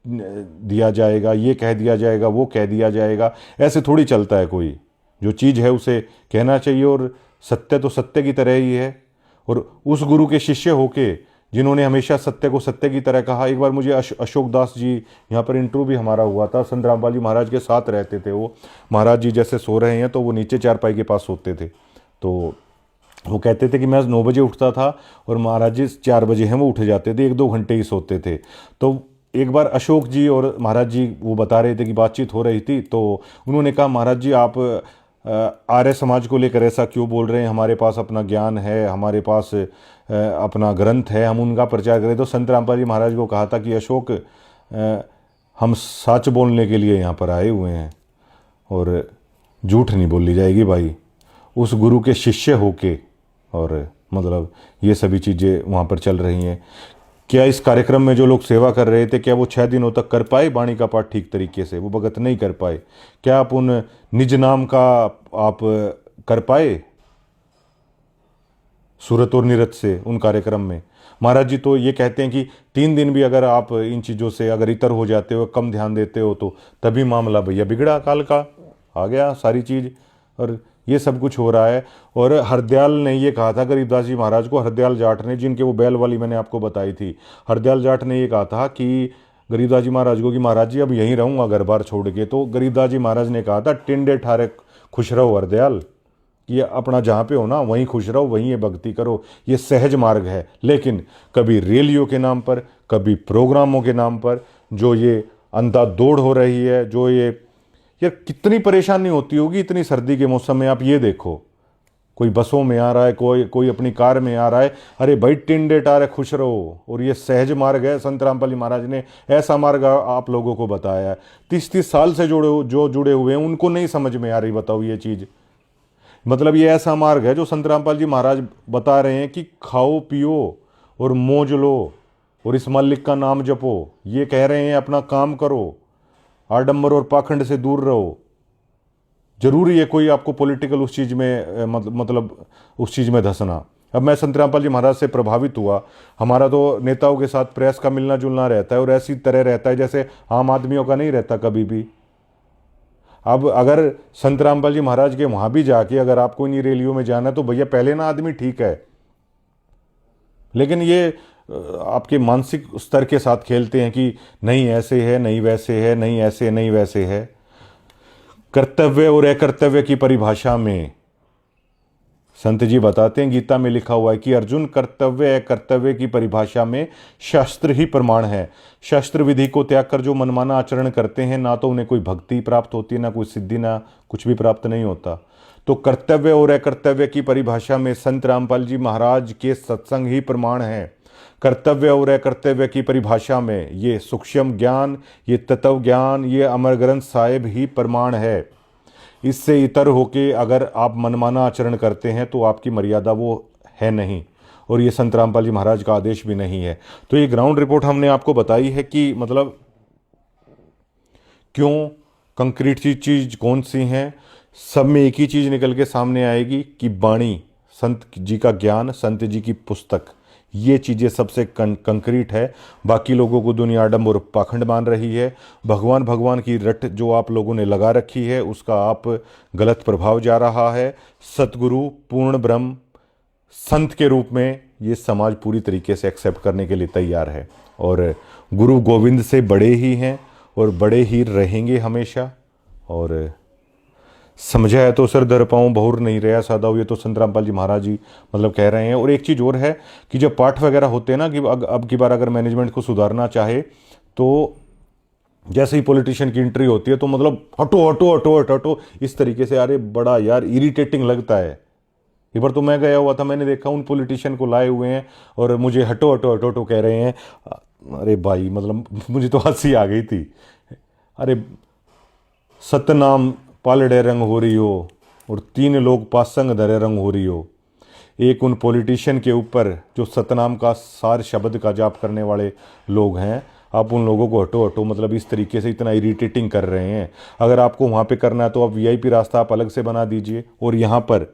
दिया जाएगा, ये कह दिया जाएगा, वो कह दिया जाएगा। ऐसे थोड़ी चलता है। कोई जो चीज़ है उसे कहना चाहिए, और सत्य तो सत्य की तरह ही है। और उस गुरु के शिष्य होके जिन्होंने हमेशा सत्य को सत्य की तरह कहा। एक बार मुझे अशोक दास जी, यहाँ पर इंटरव्यू भी हमारा हुआ था, संत रामपाल जी महाराज के साथ रहते थे वो। महाराज जी जैसे सो रहे हैं तो वो नीचे चारपाई के पास सोते थे। तो वो कहते थे कि मैं 9 बजे उठता था और महाराज जी 4 बजे हैं वो उठ जाते थे, 1-2 घंटे ही सोते थे। तो एक बार अशोक जी और महाराज जी वो बता रहे थे कि बातचीत हो रही थी, तो उन्होंने कहा महाराज जी आप आर्य समाज को लेकर ऐसा क्यों बोल रहे हैं? हमारे पास अपना ज्ञान है, हमारे पास अपना ग्रंथ है, हम उनका प्रचार करें। तो संत रामपाल जी महाराज को कहा था कि अशोक हम सच बोलने के लिए यहाँ पर आए हुए हैं और झूठ नहीं बोली जाएगी भाई। उस गुरु के शिष्य होके और मतलब ये सभी चीज़ें वहाँ पर चल रही हैं। क्या इस कार्यक्रम में जो लोग सेवा कर रहे थे, क्या वो 6 दिनों तक कर पाए वाणी का पाठ ठीक तरीके से? वो भगत नहीं कर पाए। क्या आप उन निज नाम का आप कर पाए सूरत और निरत से उन कार्यक्रम में? महाराज जी तो ये कहते हैं कि 3 दिन भी अगर आप इन चीज़ों से अगर इतर हो जाते हो, कम ध्यान देते हो, तो तभी मामला भैया बिगड़ा, काल का आ गया सारी चीज़। और ये सब कुछ हो रहा है। और हरदयाल ने ये कहा था गरीबदास जी महाराज को, हरदयाल जाट ने, जिनके वो बैल वाली मैंने आपको बताई थी, हरदयाल जाट ने ये कहा था कि गरीबदास जी महाराज को कि महाराज जी अब यहीं रहूँगा घर बार छोड़ के। तो गरीबदास जी महाराज ने कहा था टिंडे ठारे खुश रहो हरदयाल, कि अपना जहाँ पे हो ना वहीं खुश रहो, वहीं ये भक्ति करो। ये सहज मार्ग है। लेकिन कभी रैलियों के नाम पर, कभी प्रोग्रामों के नाम पर जो ये अंधाधुंध हो रही है, जो ये यार कितनी परेशानी होती होगी इतनी सर्दी के मौसम में। आप ये देखो, कोई बसों में आ रहा है, कोई अपनी कार में आ रहा है। अरे भाई टिंडे टारे खुश रहो। और ये सहज मार्ग है। संत रामपाल जी महाराज ने ऐसा मार्ग आप लोगों को बताया है। 30-30 साल से जुड़े हुए हैं, उनको नहीं समझ में आ रही। बताओ ये चीज़, मतलब ये ऐसा मार्ग है जो संत रामपाल जी महाराज बता रहे हैं कि खाओ पियो और मौज लो और इस मालिक का नाम जपो। ये कह रहे हैं अपना काम करो, आडंबर और पाखंड से दूर रहो। जरूरी है कोई आपको पॉलिटिकल उस चीज़ में मतलब उस चीज़ में धंसना। अब मैं संत रामपाल जी महाराज से प्रभावित हुआ। हमारा तो नेताओं के साथ प्रेस का मिलना जुलना रहता है और ऐसी तरह रहता है जैसे आम आदमियों का नहीं रहता कभी भी। अब अगर संत रामपाल जी महाराज के वहाँ भी जाके अगर आपको इन रैलियों में जाना है तो भैया पहले ना आदमी ठीक है, लेकिन ये आपके मानसिक स्तर के साथ खेलते हैं कि नहीं ऐसे है, नहीं वैसे है, नहीं ऐसे नहीं वैसे है। कर्तव्य और अकर्तव्य की परिभाषा में संत जी बताते हैं, गीता में लिखा हुआ है कि अर्जुन, कर्तव्य अकर्तव्य की परिभाषा में शास्त्र ही प्रमाण है। शास्त्र विधि को त्याग कर जो मनमाना आचरण करते हैं, ना तो उन्हें कोई भक्ति प्राप्त होती है, ना कोई सिद्धि, ना कुछ भी प्राप्त नहीं होता। तो कर्तव्य और अकर्तव्य की परिभाषा में संत रामपाल जी महाराज के सत्संग ही प्रमाण है। कर्तव्य और अकर्तव्य की परिभाषा में ये सूक्ष्म ज्ञान, ये तत्व ज्ञान, ये अमर ग्रंथ साहिब ही प्रमाण है। इससे इतर होके अगर आप मनमाना आचरण करते हैं तो आपकी मर्यादा वो है नहीं, और ये संत रामपाल जी महाराज का आदेश भी नहीं है। तो ये ग्राउंड रिपोर्ट हमने आपको बताई है कि मतलब क्यों कंक्रीट चीज कौन सी हैं। सब में एक ही चीज निकल के सामने आएगी कि वाणी, संत जी का ज्ञान, संत जी की पुस्तक, ये चीज़ें सबसे कंक्रीट है। बाकी लोगों को दुनिया आडम्बर और पाखंड मान रही है। भगवान की रट जो आप लोगों ने लगा रखी है उसका आप गलत प्रभाव जा रहा है। सतगुरु पूर्ण ब्रह्म संत के रूप में ये समाज पूरी तरीके से एक्सेप्ट करने के लिए तैयार है, और गुरु गोविंद से बड़े ही हैं और बड़े ही रहेंगे हमेशा। और समझा है तो सर दर पाऊँ, बहुर नहीं रहा सादा हो, ये तो संत रामपाल जी महाराज जी मतलब कह रहे हैं। और एक चीज़ और है कि जब पाठ वगैरह होते हैं ना, कि अब की बार अगर मैनेजमेंट को सुधारना चाहे तो जैसे ही पॉलिटिशियन की एंट्री होती है तो मतलब हटो हटो हटो हटो हटो इस तरीके से, अरे बड़ा यार इरिटेटिंग लगता है। एक बार तो मैं गया हुआ था, मैंने देखा उन पॉलिटिशियन को लाए हुए हैं और मुझे हटो हटो हटो हटो कह रहे हैं। अरे भाई मतलब मुझे तो हंसी आ गई थी। अरे सतनाम पालड़े रंग हो रही हो और 3 लोग पासंग धरे रंग हो रही हो। एक उन पॉलिटिशियन के ऊपर जो सतनाम का सार शब्द का जाप करने वाले लोग हैं, आप उन लोगों को हटो हटो मतलब इस तरीके से इतना इरिटेटिंग कर रहे हैं। अगर आपको वहाँ पे करना है तो आप वीआईपी रास्ता आप अलग से बना दीजिए। और यहाँ पर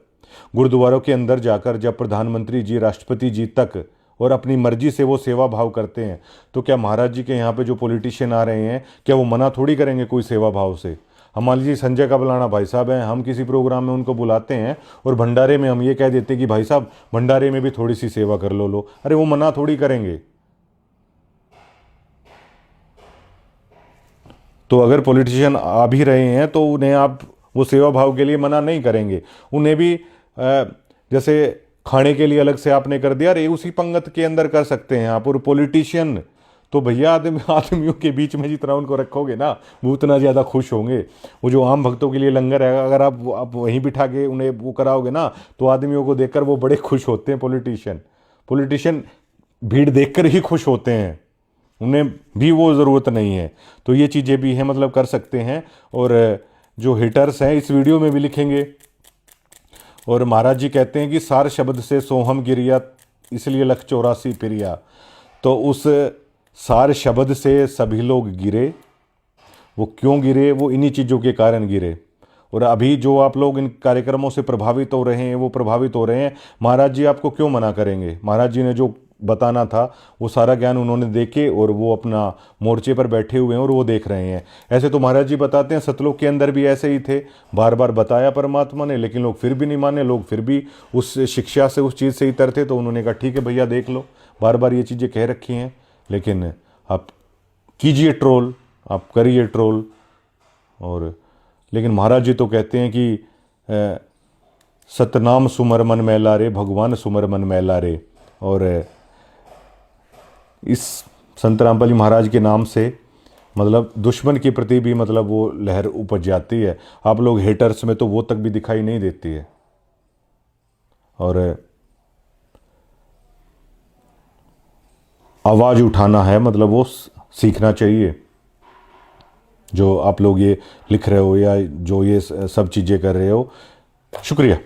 गुरुद्वारों के अंदर जाकर जब प्रधानमंत्री जी, राष्ट्रपति जी तक और अपनी मर्जी से वो सेवा भाव करते हैं, तो क्या महाराज जी के यहाँ पे जो पॉलिटिशियन आ रहे हैं क्या वो मना थोड़ी करेंगे कोई सेवा भाव से। हम मान लीजिए संजय का बुलाना भाई साहब हैं, हम किसी प्रोग्राम में उनको बुलाते हैं और भंडारे में हम ये कह देते हैं कि भाई साहब भंडारे में भी थोड़ी सी सेवा कर लो। अरे वो मना थोड़ी करेंगे। तो अगर पॉलिटिशियन आ भी रहे हैं तो उन्हें आप वो सेवा भाव के लिए मना नहीं करेंगे। उन्हें भी जैसे खाने के लिए अलग से आपने कर दिया, अरे उसी पंगत के अंदर कर सकते हैं आप। और पॉलिटिशियन तो भैया आदमियों के बीच में जितना उनको रखोगे ना वो उतना ज़्यादा खुश होंगे। वो जो आम भक्तों के लिए लंगर है, अगर आप वहीं बिठा के उन्हें वो कराओगे ना तो आदमियों को देखकर वो बड़े खुश होते हैं। पॉलिटिशियन भीड़ देखकर ही खुश होते हैं, उन्हें भी वो ज़रूरत नहीं है। तो ये चीज़ें भी हैं, मतलब कर सकते हैं। और जो हेटर्स हैं इस वीडियो में भी लिखेंगे। और महाराज जी कहते हैं कि सार शब्द से सोहम गिरिया इसलिए लख 84 पिरिया। तो उस सार शब्द से सभी लोग गिरे। वो क्यों गिरे? वो इन्हीं चीज़ों के कारण गिरे। और अभी जो आप लोग इन कार्यक्रमों से प्रभावित हो रहे हैं वो प्रभावित हो रहे हैं। महाराज जी आपको क्यों मना करेंगे? महाराज जी ने जो बताना था वो सारा ज्ञान उन्होंने देके और वो अपना मोर्चे पर बैठे हुए हैं और वो देख रहे हैं। ऐसे तो महाराज जी बताते हैं सतलोक के अंदर भी ऐसे ही थे, बार बार बताया परमात्मा ने, लेकिन लोग फिर भी नहीं माने। लोग फिर भी उस शिक्षा से, उस चीज़ से ही तरते। तो उन्होंने कहा ठीक है भैया देख लो, बार बार ये चीज़ें कह रखी हैं, लेकिन आप कीजिए ट्रोल, आप करिए ट्रोल। और लेकिन महाराज जी तो कहते हैं कि सतनाम सुमर मन मैला रे, भगवान सुमर मन मैला रे। और इस संत रामपाल जी महाराज के नाम से मतलब दुश्मन के प्रति भी मतलब वो लहर उपज जाती है। आप लोग हेटर्स में तो वो तक भी दिखाई नहीं देती है। और आवाज़ उठाना है, मतलब वो सीखना चाहिए। जो आप लोग ये लिख रहे हो या जो ये सब चीज़ें कर रहे हो, शुक्रिया।